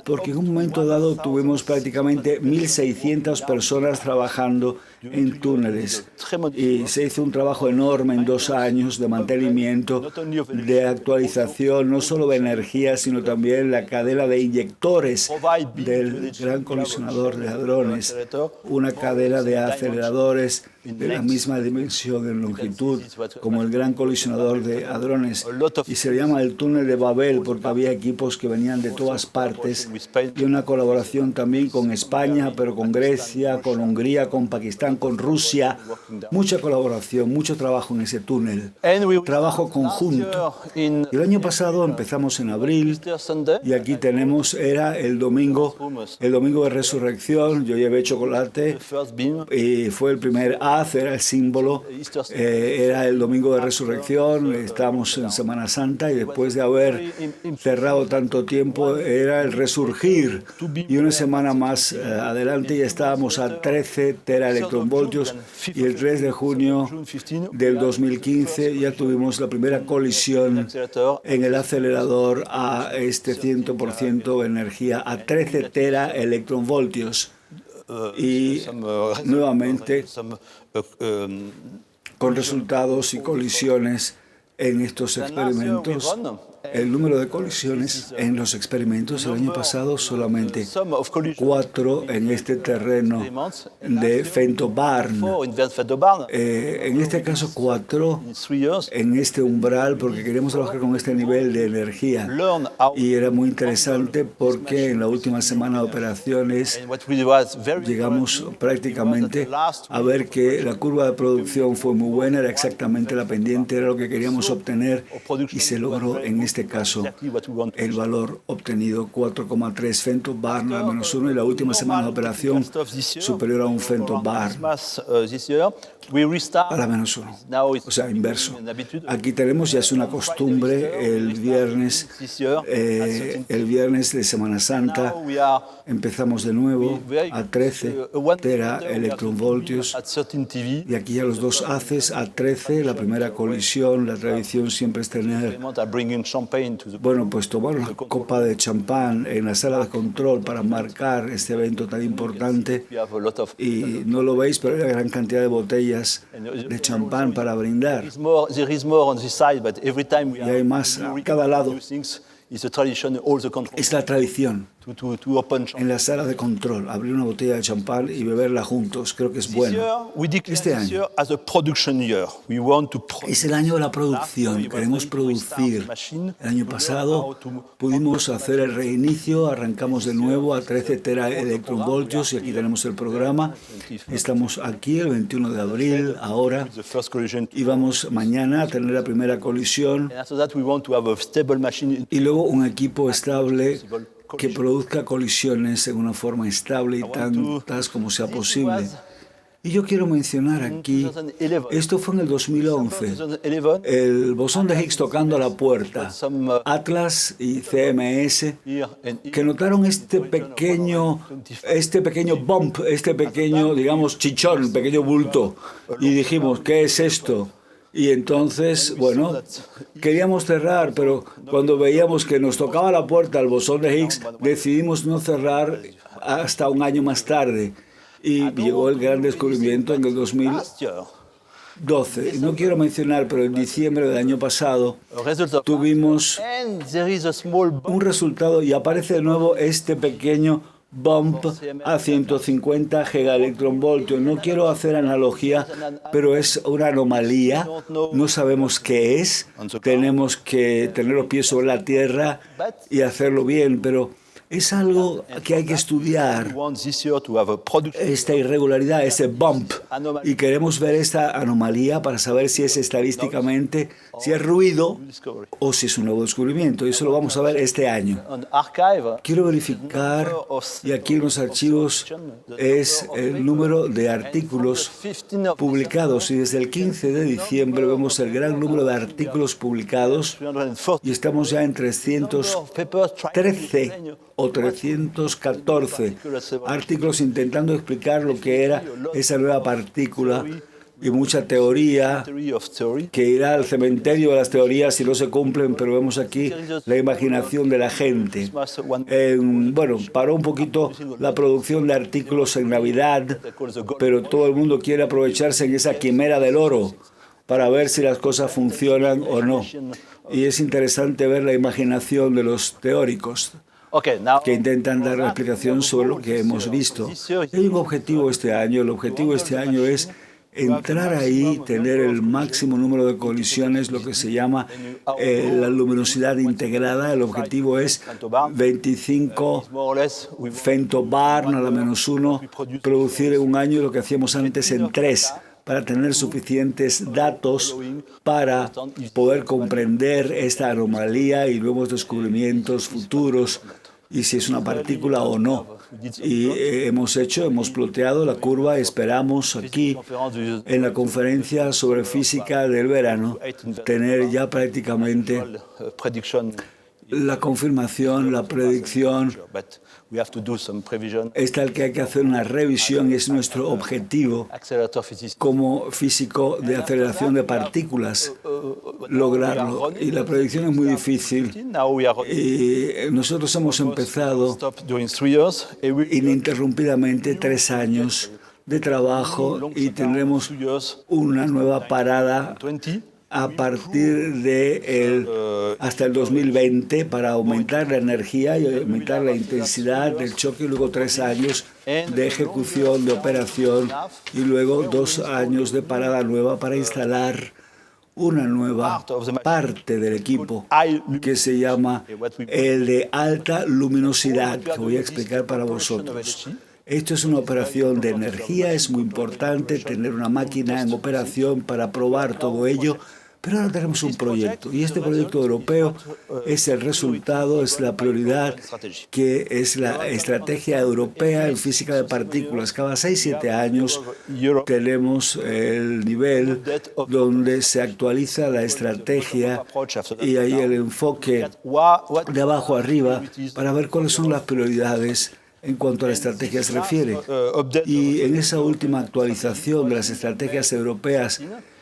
porque en un momento dado tuvimos prácticamente 1.600 personas trabajando en túneles. Y se hizo un trabajo enorme en 2 años de mantenimiento, de actualización, no solo de energía, sino también la cadena de inyectores del Gran Colisionador de Hadrones, una cadena de aceleradores de la misma dimensión en longitud como el Gran Colisionador de Hadrones. Y se llama el túnel de Babel porque había equipos que venían de todas partes, y una colaboración también con España, pero con Grecia, con Hungría, con Pakistán, con Rusia. Mucha colaboración, mucho trabajo en ese túnel, trabajo conjunto. El año pasado empezamos en abril y aquí tenemos, era el domingo de resurrección. Yo llevé chocolate y fue el primer haz, era el símbolo, era el domingo de resurrección. Estamos en Semana Santa y después de haber cerrado tanto tiempo era el resurgir, y una semana más adelante ya estábamos a 13 teraelectronvoltios, y el 3 de junio del 2015 ya tuvimos la primera colisión en el acelerador a este 100% de energía, a 13 teraelectronvoltios, y nuevamente con resultados y colisiones en estos experimentos. El número de colisiones en los experimentos el año pasado solamente 4 en este terreno de Fentobarn. En este caso 4 en este umbral porque queríamos trabajar con este nivel de energía. Y era muy interesante porque en la última semana de operaciones llegamos prácticamente a ver que la curva de producción fue muy buena, era exactamente la pendiente, era lo que queríamos obtener, y se logró en este caso el valor obtenido, 4,3 Fentobarn a -1, y la última semana de operación superior a un Fentobarn a la -1, o sea, inverso. Aquí tenemos, ya es una costumbre, el viernes de Semana Santa empezamos de nuevo a 13 teraelectronvoltios, y aquí ya los dos haces a 13, la primera colisión. La tradición siempre es tener, bueno, pues tomar una copa de champán en la sala de control para marcar este evento tan importante, y no lo veis, pero hay una gran cantidad de botellas de champán para brindar, y hay más a cada lado. Es la tradición en la sala de control, abrir una botella de champán y beberla juntos. Creo que es bueno. Este año es el año de la producción. Queremos producir. El año pasado pudimos hacer el reinicio, arrancamos de nuevo a 13 teraelectronvoltios, y aquí tenemos el programa. Estamos aquí el 21 de abril, ahora, y vamos mañana a tener la primera colisión, y luego un equipo estable que produzca colisiones en una forma estable y tantas como sea posible. Y yo quiero mencionar aquí, esto fue en el 2011, el bosón de Higgs tocando a la puerta, Atlas y CMS, que notaron este pequeño bump, este pequeño, digamos, chichón, pequeño bulto, y dijimos, ¿qué es esto? Y entonces, bueno, queríamos cerrar, pero cuando veíamos que nos tocaba la puerta el bosón de Higgs, decidimos no cerrar hasta un año más tarde. Y llegó el gran descubrimiento en el 2012. No quiero mencionar, pero en diciembre del año pasado tuvimos un resultado, y aparece de nuevo este pequeño bump a 150 gigaelectronvoltios. No quiero hacer analogía, pero es una anomalía. No sabemos qué es. Tenemos que tener los pies sobre la tierra y hacerlo bien, pero es algo que hay que estudiar, esta irregularidad, ese bump, y queremos ver esta anomalía para saber si es estadísticamente, si es ruido o si es un nuevo descubrimiento. Y eso lo vamos a ver este año. Quiero verificar, y aquí en los archivos es el número de artículos publicados, y desde el 15 de diciembre vemos el gran número de artículos publicados, y estamos ya en 313 o 314 artículos intentando explicar lo que era esa nueva partícula y mucha teoría theory of theory. que irá al cementerio de las teorías si no se cumplen, pero vemos aquí la imaginación de la gente. Bueno, paró un poquito la producción de artículos en Navidad, pero todo el mundo quiere aprovecharse en esa quimera del oro para ver si las cosas funcionan o no. Y es interesante ver la imaginación de los teóricos Okay, now que intentan dar la explicación sobre lo que hemos visto. Hay un objetivo este año. El objetivo este año es entrar ahí, tener el máximo número de colisiones, lo que se llama la luminosidad integrada. El objetivo es 25 more or less we femtobarn a la -1, producir en un año lo que hacíamos antes en 3, para tener suficientes datos para poder comprender esta anomalía y nuevos descubrimientos futuros y si es una partícula o no. Y hemos ploteado la curva, esperamos aquí en la conferencia sobre física del verano tener ya prácticamente prediction. la confirmación, la predicción. But we have to do some prevision. Es tal que hay que hacer una revisión y es nuestro objetivo Accelerator physics. como físico de aceleración de partículas lograrlo. Y la predicción es muy difícil. Now we are Y nosotros hemos empezado stop during 3 years. ininterrumpidamente 3 años de trabajo y tendremos 2 years, una nueva parada 20. a partir de hasta el 2020 para aumentar la energía y aumentar la intensidad del choque y luego 3 años de ejecución, de operación y luego 2 años de parada nueva para instalar una nueva parte del equipo que se llama el de alta luminosidad, que voy a explicar para vosotros. Esto es una operación de energía, es muy importante tener una máquina en operación para probar todo ello, pero ahora tenemos un proyecto y este proyecto europeo es el resultado, es la prioridad, que es la estrategia europea en física de partículas. Cada 6-7 años tenemos el nivel donde se actualiza la estrategia y ahí el enfoque de abajo arriba para ver cuáles son las prioridades en cuanto a la estrategia se refiere. Y en esa última actualización de las estrategias europeas,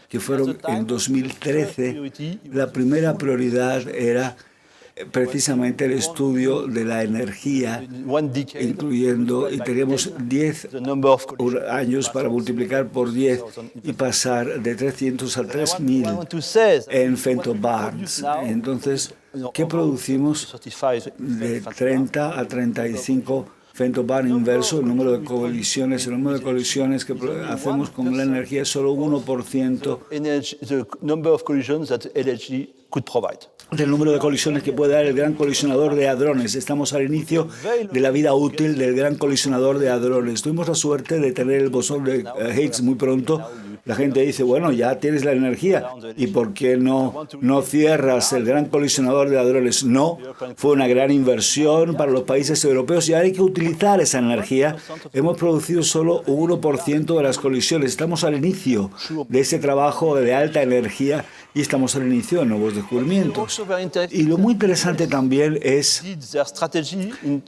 que fueron en 2013, la primera prioridad era precisamente el estudio de la energía, incluyendo, y tenemos 10 años para multiplicar por 10 y pasar de 300 a 3000 en femtobarns. Entonces, ¿qué producimos de 30 a 35 femtobarn inverso? El número de colisiones que hacemos con la energía es solo 1% The number of collisions that LHC could provide. del número de colisiones que puede dar el gran colisionador de hadrones. Estamos al inicio de la vida útil del gran colisionador de hadrones. Tuvimos la suerte de tener el bosón de Higgs muy pronto. La gente dice, bueno, ya tienes la energía, ¿y por qué no cierras el gran colisionador de hadrones? No, fue una gran inversión para los países europeos y ahora hay que utilizar esa energía. Hemos producido solo un 1% de las colisiones. Estamos al inicio de ese trabajo de alta energía y estamos al inicio de nuevos descubrimientos. Y lo muy interesante también es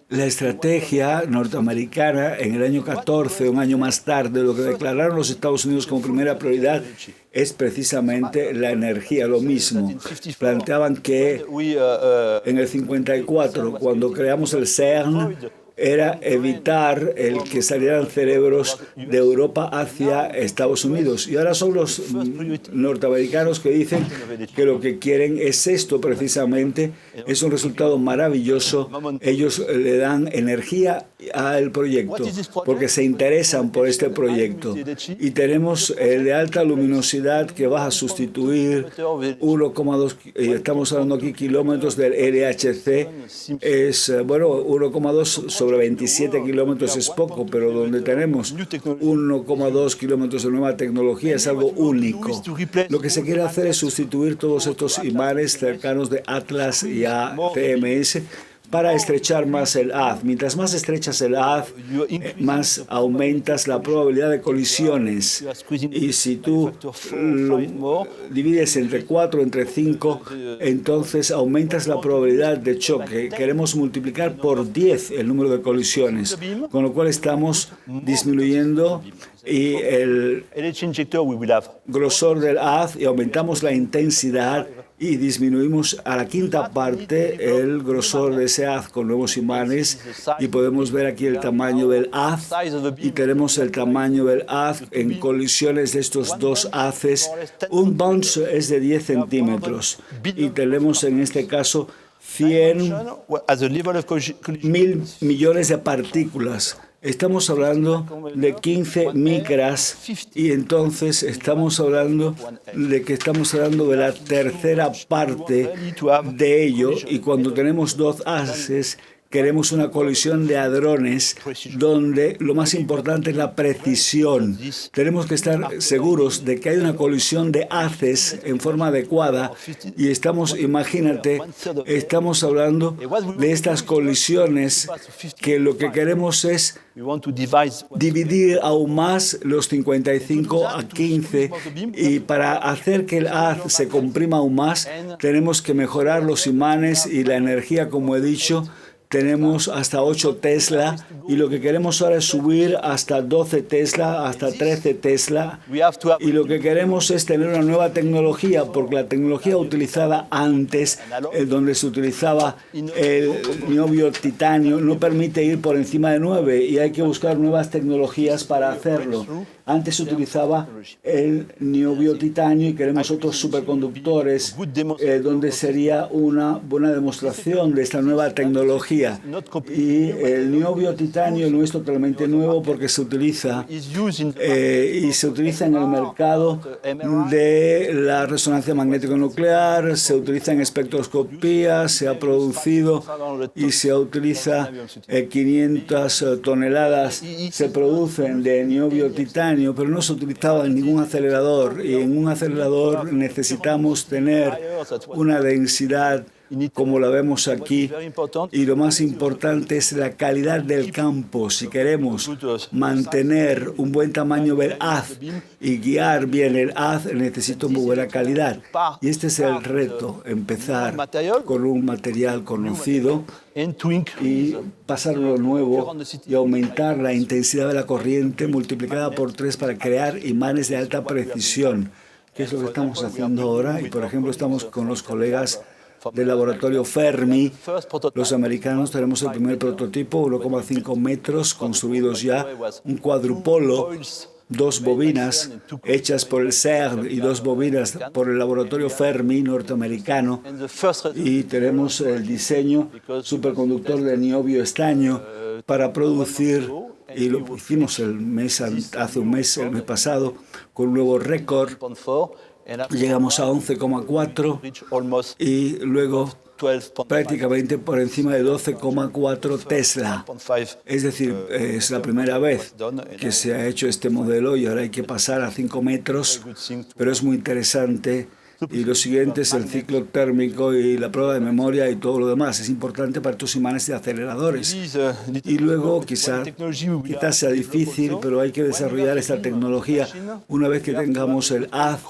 la estrategia norteamericana en el año 14, un año más tarde. Lo que declararon los Estados Unidos como primera prioridad es precisamente la energía, lo mismo. Planteaban que en el 54, cuando creamos el CERN, era evitar el que salieran cerebros de Europa hacia Estados Unidos. Y ahora son los norteamericanos que dicen que lo que quieren es esto precisamente. Es un resultado maravilloso. Ellos le dan energía al proyecto porque se interesan por este proyecto. Y tenemos el de alta luminosidad que va a sustituir 1,2, estamos hablando aquí kilómetros del LHC, es, bueno, 1,2 sobre 27 kilómetros es poco, pero donde tenemos 1,2 kilómetros de nueva tecnología es algo único. Lo que se quiere hacer es sustituir todos estos imanes cercanos de Atlas y a TMS para estrechar más el haz. Mientras más estrechas el haz, más aumentas la probabilidad de colisiones. Y si tú lo divides entre 4, entre 5, entonces aumentas la probabilidad de choque. Queremos multiplicar por 10 el número de colisiones, con lo cual estamos disminuyendo y el LH injector we will have. grosor del haz y aumentamos la intensidad y disminuimos a la quinta parte el grosor de ese haz con nuevos imanes y podemos ver aquí el tamaño del haz y tenemos el tamaño del haz en colisiones de estos dos haces. Un bunch es de 10 centímetros y tenemos en este caso 100 At the level of collision, mil millones de partículas. Estamos hablando de 15 micras y entonces estamos hablando de la tercera parte de ello y cuando tenemos dos haces queremos una colisión de hadrones donde lo más importante es la precisión. Tenemos que estar seguros de que hay una colisión de haces en forma adecuada y imagínate, estamos hablando de estas colisiones que lo que queremos es we want to divide dividir aún más los 55 a 15 y para hacer que el haz se comprima aún más tenemos que mejorar los imanes y la energía, como he dicho. Tenemos hasta 8 Tesla y lo que queremos ahora es subir hasta 12 Tesla, hasta 13 Tesla. we have to have Y lo que queremos es tener una nueva tecnología, porque la tecnología utilizada antes, donde se utilizaba el niobio titanio, no permite ir por encima de 9 y hay que buscar nuevas tecnologías para hacerlo. Antes se utilizaba el niobio titanio y queremos otros superconductores donde sería una buena demostración de esta nueva tecnología. Y el niobio titanio no es totalmente nuevo porque se utiliza is used in y se utiliza en el mercado de la resonancia magnética nuclear, se utiliza en espectroscopía, se ha producido y se utiliza 500 toneladas se producen de niobio titanio, pero no se utilizaba en ningún acelerador y en un acelerador necesitamos tener una densidad como la vemos aquí, y lo más importante es la calidad del campo. Si queremos mantener un buen tamaño del haz y guiar bien el haz, necesito muy buena calidad. Y este es el reto, empezar con un material conocido and twink y pasarlo a lo nuevo y aumentar la intensidad de la corriente multiplicada por 3 para crear imanes de alta precisión, que es lo que estamos haciendo ahora. Y por ejemplo estamos con los colegas del laboratorio Fermi, los americanos. Tenemos el primer prototipo, 1,5 metros, construidos ya, un cuadrupolo, 2 bobinas hechas por el CERN y 2 bobinas por el laboratorio Fermi norteamericano. and the first Y tenemos el diseño superconductor de niobio estaño para producir, y lo hicimos hace un mes, el mes pasado, con un nuevo récord. 0.4 and after Llegamos a 11,4 reach almost y luego 12.5. prácticamente por encima de 12,4 Tesla. 0.5. Es decir, es la primera vez que se ha hecho este modelo y ahora hay que pasar a 5 metros, pero es muy interesante. Y lo siguiente es el ciclo térmico y la prueba de memoria y todo lo demás. Es importante para estos imanes de aceleradores. Y luego quizás sea difícil, pero hay que desarrollar esta tecnología. Una vez que tengamos el haz,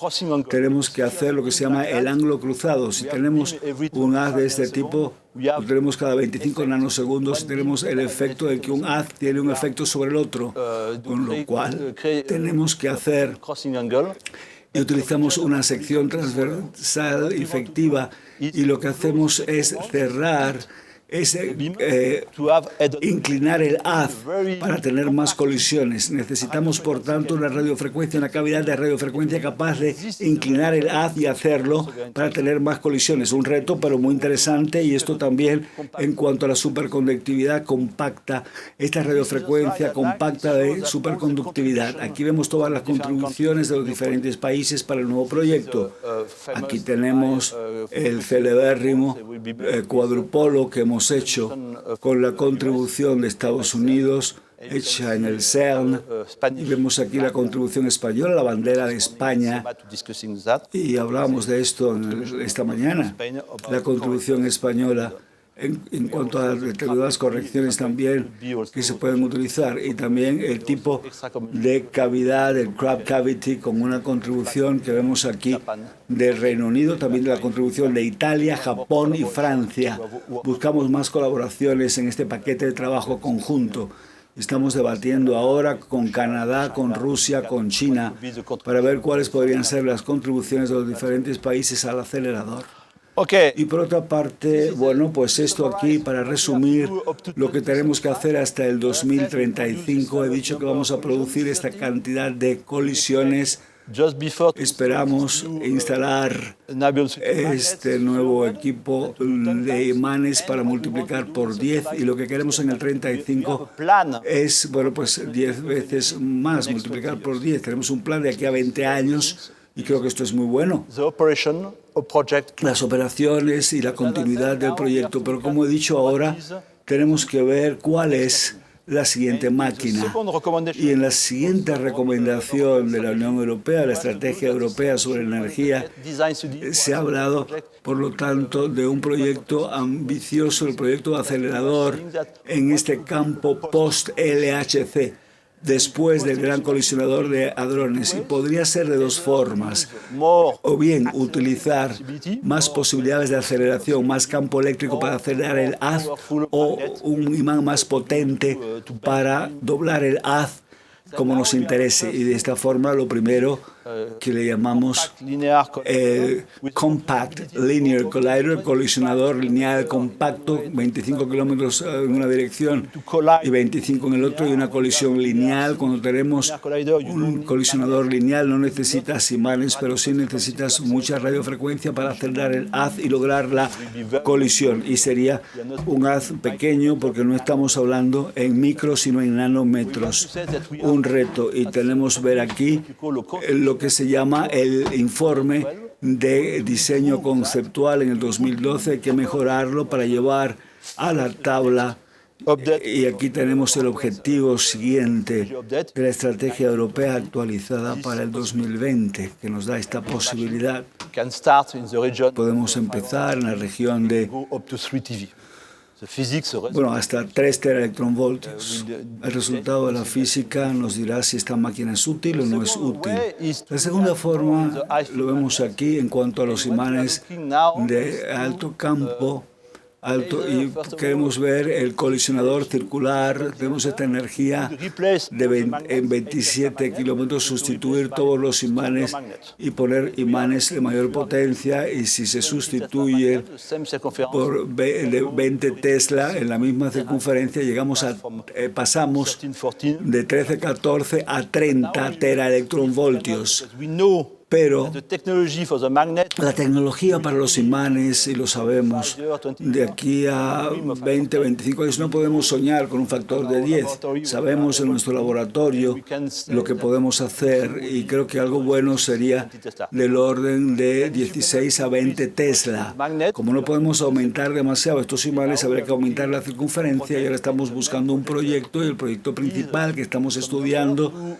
tenemos que hacer lo que se llama el ángulo cruzado. Si tenemos un haz de este tipo, lo tenemos cada 25 nanosegundos y tenemos el efecto de que un haz tiene un efecto sobre el otro, con lo cual tenemos que hacer crossing angle. y utilizamos una sección transversal efectiva y lo que hacemos es cerrar inclinar el haz para tener más colisiones. Necesitamos, por tanto, una radiofrecuencia, una cavidad de radiofrecuencia capaz de inclinar el haz y hacerlo para tener más colisiones. Un reto, pero muy interesante, y esto también en cuanto a la superconductividad compacta, esta radiofrecuencia compacta de superconductividad. Aquí vemos todas las contribuciones de los diferentes países para el nuevo proyecto. Aquí tenemos el celebérrimo cuadrupolo que hemos hecho con la contribución de Estados Unidos, hecha en el CERN, y vemos aquí la contribución española, la bandera de España, y hablábamos de esto esta mañana, la contribución española en cuanto a determinadas correcciones también que se pueden utilizar, y también el tipo de cavidad, el crab cavity, con una contribución que vemos aquí del Reino Unido, también de la contribución de Italia, Japón y Francia. Buscamos más colaboraciones en este paquete de trabajo conjunto. Estamos debatiendo ahora con Canadá, con Rusia, con China, para ver cuáles podrían ser las contribuciones de los diferentes países al acelerador. Okay. Y por otra parte, bueno, pues esto aquí, para resumir lo que tenemos que hacer hasta el 2035, he dicho que vamos a producir esta cantidad de colisiones. Esperamos instalar este nuevo equipo de imanes para multiplicar por 10 y lo que queremos en el 35 es, bueno, pues 10 veces más, multiplicar por 10. Tenemos un plan de aquí a 20 años y creo que esto es muy bueno. Las operaciones y la continuidad del proyecto, pero como he dicho ahora, tenemos que ver cuál es la siguiente máquina. Y en la siguiente recomendación de la Unión Europea, la Estrategia Europea sobre Energía, se ha hablado, por lo tanto, de un proyecto ambicioso, el proyecto acelerador en este campo post-LHC, después del gran colisionador de hadrones, y podría ser de dos formas: o bien utilizar más posibilidades de aceleración, más campo eléctrico para acelerar el haz, o un imán más potente para doblar el haz como nos interese. Y de esta forma, lo primero que le llamamos Compact Linear Collider, colisionador lineal compacto, 25 kilómetros en una dirección y 25 en el otro, y una colisión lineal. Cuando tenemos un colisionador lineal no necesitas imanes, pero sí necesitas mucha radiofrecuencia para acelerar el haz y lograr la colisión. Y sería un haz pequeño porque no estamos hablando en micros sino en nanómetros. Un reto, y tenemos ver aquí lo que se llama el informe de diseño conceptual en el 2012. Hay que mejorarlo para llevar a la tabla. Y aquí tenemos el objetivo siguiente de la estrategia europea actualizada para el 2020, que nos da esta posibilidad. Podemos empezar en la región de, bueno, hasta 3 teraelectronvoltios. El resultado de la física nos dirá si esta máquina es útil o no es útil. La segunda forma lo vemos aquí en cuanto a los imanes de alto campo. Y queremos ver el colisionador circular. Tenemos esta energía en 27 kilómetros, sustituir todos los imanes y poner imanes de mayor potencia, y si se sustituye por 20 Tesla en la misma circunferencia, pasamos de 13-14 a 30 teraelectronvoltios. Pero la tecnología para los imanes, y lo sabemos, de aquí a 20, 25 años no podemos soñar con un factor de 10. Sabemos en nuestro laboratorio lo que podemos hacer, y creo que algo bueno sería del orden de 16 a 20 Tesla. Como no podemos aumentar demasiado estos imanes, habría que aumentar la circunferencia, y ahora estamos buscando un proyecto, y el proyecto principal que estamos estudiando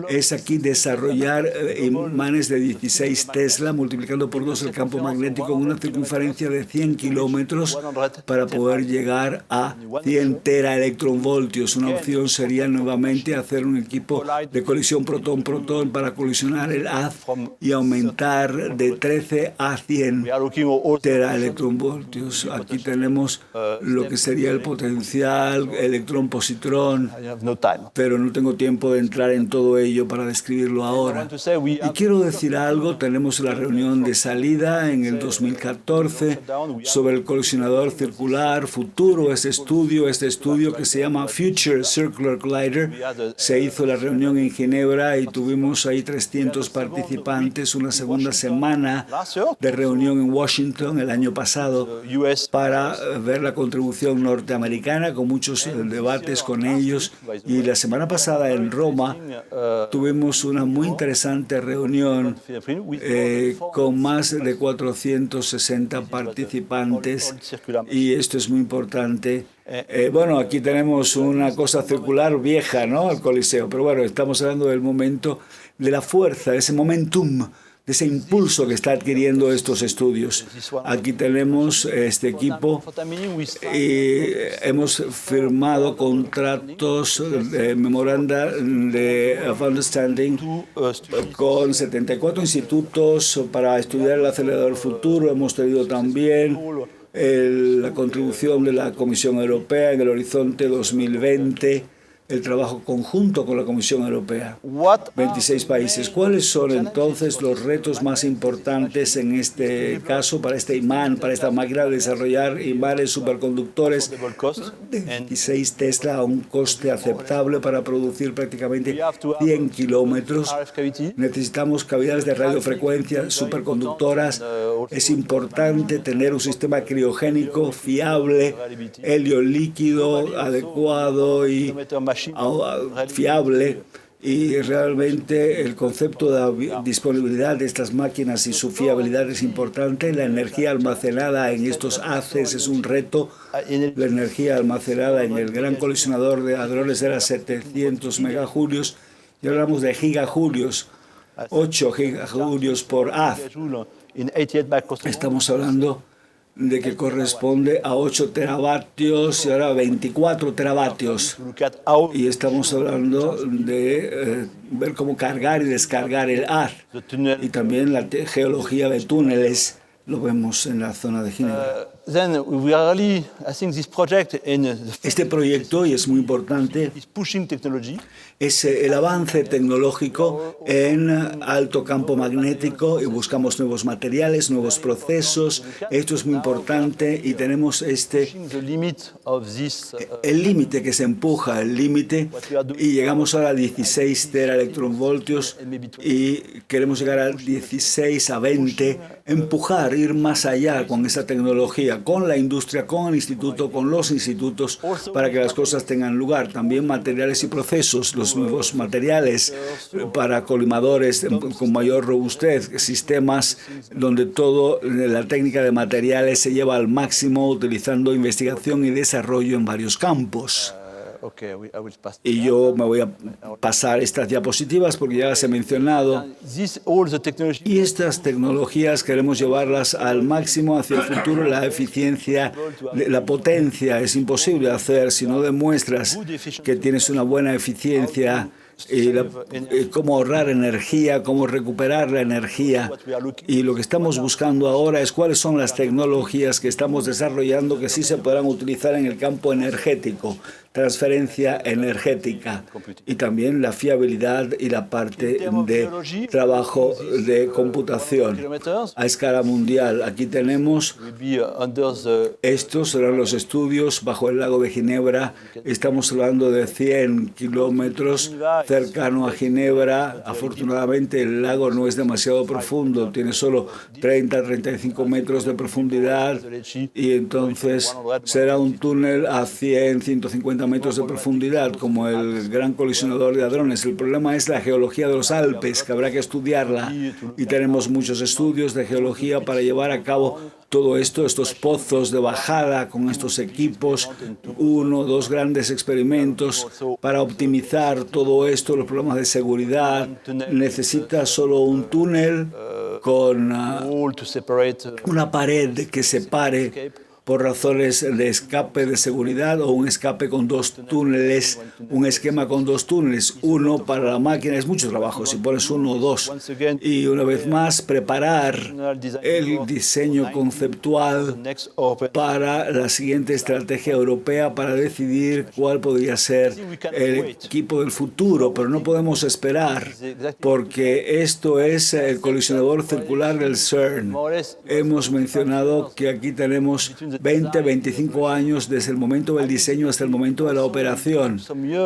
es aquí desarrollar imanes de 16 Tesla, multiplicando por 2 el campo magnético en una circunferencia de 100 kilómetros para poder llegar a 100 teraelectronvoltios. Una opción sería nuevamente hacer un equipo de colisión protón-protón para colisionar el haz y aumentar de 13 a 100 teraelectronvoltios. Aquí tenemos lo que sería el potencial electrón-positrón, pero no tengo tiempo de entrar en todo ello para describirlo ahora. Y quiero decir algo: tenemos la reunión de salida en el 2014 sobre el colisionador circular futuro. Este estudio que se llama Future Circular Collider, se hizo la reunión en Ginebra y tuvimos ahí 300 participantes. Una segunda semana de reunión en Washington el año pasado para ver la contribución norteamericana, con muchos debates con ellos. Y la semana pasada en Roma tuvimos una muy interesante reunión con más de 460 participantes, y esto es muy importante. Bueno, aquí tenemos una cosa circular vieja, ¿no? El Coliseo, pero bueno, estamos hablando del momento de la fuerza, de ese momentum, de ese impulso que está adquiriendo estos estudios. Aquí tenemos este equipo y hemos firmado contratos de memoranda de understanding con 74 institutos para estudiar el acelerador futuro. Hemos tenido también la contribución de la Comisión Europea en el Horizonte 2020, el trabajo conjunto con la Comisión Europea. What 26 países. ¿Cuáles son entonces los retos más importantes en este caso para este imán, para esta máquina de desarrollar imanes superconductores affordable cost? de And 16 Tesla a un coste aceptable para producir prácticamente 100 kilómetros? RF cavity. Necesitamos cavidades de radiofrecuencia superconductoras. Es importante tener un sistema criogénico fiable, helio líquido adecuado y fiable. Y realmente el concepto de disponibilidad de estas máquinas y su fiabilidad es importante. La energía almacenada en estos haces es un reto. La energía almacenada en el gran colisionador de hadrones era 700 megajulios y hablamos de gigajulios, 8 gigajulios por haz. In 88 microscopic. Estamos hablando de que corresponde a 8 teravatios y ahora 24 teravatios. Look at how Y estamos hablando de ver cómo cargar y descargar el haz. the tunnel. Y también la geología de túneles lo vemos en la zona de Ginebra. Then we are really, I think, this project in Este proyecto, y es muy importante, is pushing technology. es el avance tecnológico en alto campo magnético y buscamos nuevos materiales, nuevos procesos. Esto es muy importante y tenemos Pushing the limit of this. el límite que se empuja, el límite, y llegamos ahora a 16 teraelectronvoltios y queremos llegar a 16 a 20, empujar, ir más allá con esa tecnología, con la industria, con el instituto, con los institutos, para que las cosas tengan lugar. También materiales y procesos, los nuevos materiales para colimadores con mayor robustez, sistemas donde todo la técnica de materiales se lleva al máximo utilizando investigación y desarrollo en varios campos. Okay, I will pass. Y yo me voy a pasar estas diapositivas porque ya las he mencionado. This all the technology. Y estas tecnologías queremos llevarlas al máximo hacia el futuro. La eficiencia, la potencia es imposible hacer si no demuestras que tienes una buena eficiencia y cómo ahorrar energía, cómo recuperar la energía. Y lo que estamos buscando ahora es cuáles son las tecnologías que estamos desarrollando que sí se podrán utilizar en el campo energético, transferencia energética y también la fiabilidad y la parte de trabajo de computación a escala mundial. Aquí tenemos, Will be under the estos serán los estudios bajo el lago de Ginebra. Estamos hablando de 100 kilómetros cercano a Ginebra. Afortunadamente el lago no es demasiado profundo, tiene solo 30-35 metros de profundidad y entonces será un túnel a 100-150 metros de profundidad como el gran colisionador de hadrones. El problema es la geología de los Alpes, que habrá que estudiarla y tenemos muchos estudios de geología para llevar a cabo todo esto, estos pozos de bajada con estos equipos, 1 o 2 grandes experimentos para optimizar todo esto, los problemas de seguridad. Necesita solo un túnel con wall to separate. una pared que separe por razones de escape de seguridad o un escape con 2 túneles, un esquema con 2 túneles, uno para la máquina. Es mucho trabajo si pones 1 o 2. Y una vez más, preparar el diseño conceptual Next open. para la siguiente estrategia europea para decidir cuál podría ser el equipo del futuro, pero no podemos esperar porque esto es el colisionador circular del CERN. Hemos mencionado que aquí tenemos 20-25 años desde el momento del diseño hasta el momento de la operación.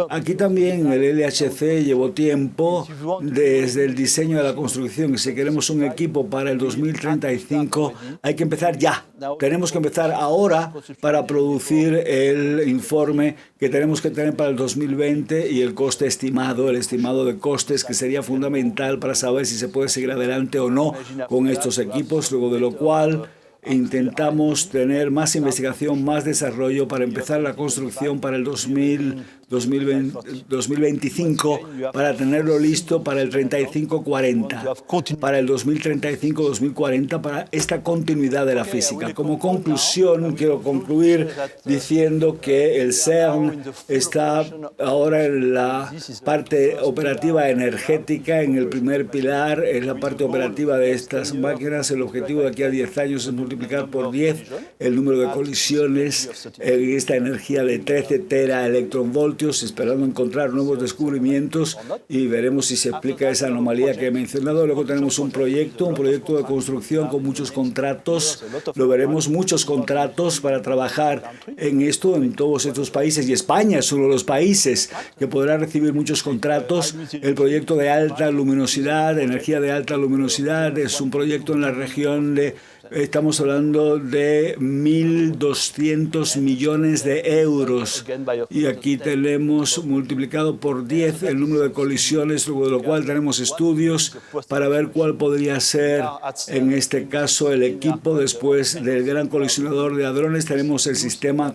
Aquí también el LHC llevó tiempo desde el diseño de la construcción. Y si queremos un equipo para el 2035, hay que empezar ya. Tenemos que empezar ahora para producir el informe que tenemos que tener para el 2020 y el coste estimado, el estimado de costes, que sería fundamental para saber si se puede seguir adelante o no con estos equipos, luego de lo cual intentamos tener más investigación, más desarrollo para empezar la construcción para el 2025, para tenerlo listo para el 35-40, para el 2035-2040, para esta continuidad de la física. Como conclusión, quiero concluir diciendo que el CERN está ahora en la parte operativa energética, en el primer pilar, en la parte operativa de estas máquinas. El objetivo de aquí a 10 años es multiplicar por 10 el número de colisiones en esta energía de 13 teraelectronvoltios telescopios esperando encontrar nuevos descubrimientos y veremos si se explica esa anomalía que he mencionado. Luego tenemos un proyecto de construcción con muchos contratos. Lo veremos, muchos contratos para trabajar en esto en todos estos países, y España es uno de los países que podrá recibir muchos contratos. El proyecto de alta luminosidad, energía de alta luminosidad, es un proyecto en la región de... Estamos hablando de 1.200 millones de euros y aquí tenemos multiplicado por 10 el número de colisiones, luego de lo cual tenemos estudios para ver cuál podría ser, en este caso, el equipo después del gran colisionador de hadrones. Tenemos el sistema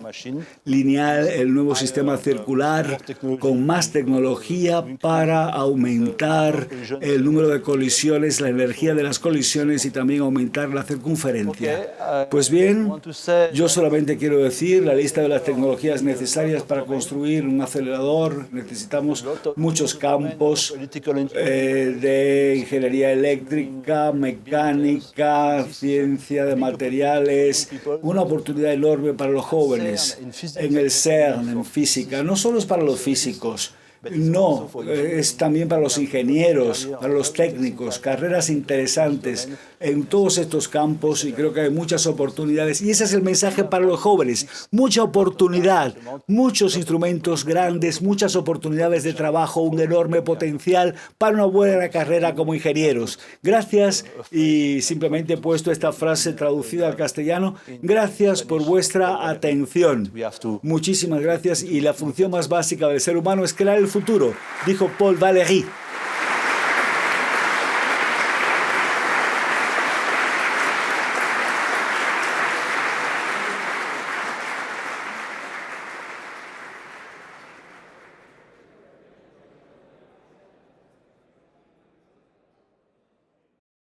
lineal, el nuevo sistema circular, con más tecnología para aumentar el número de colisiones, la energía de las colisiones y también aumentar la circunferencia. Pues bien, yo solamente quiero decir la lista de las tecnologías necesarias para construir un acelerador. Necesitamos muchos campos de ingeniería eléctrica, mecánica, ciencia de materiales, una oportunidad enorme para los jóvenes en el CERN, en física. No solo es para los físicos. No, es también para los ingenieros, para los técnicos, carreras interesantes en todos estos campos, y creo que hay muchas oportunidades. Y ese es el mensaje para los jóvenes, mucha oportunidad, muchos instrumentos grandes, muchas oportunidades de trabajo, un enorme potencial para una buena carrera como ingenieros. Gracias, y simplemente he puesto esta frase traducida al castellano: gracias por vuestra atención. Muchísimas gracias, y la función más básica del ser humano es crear el futuro, dijo Paul Valéry.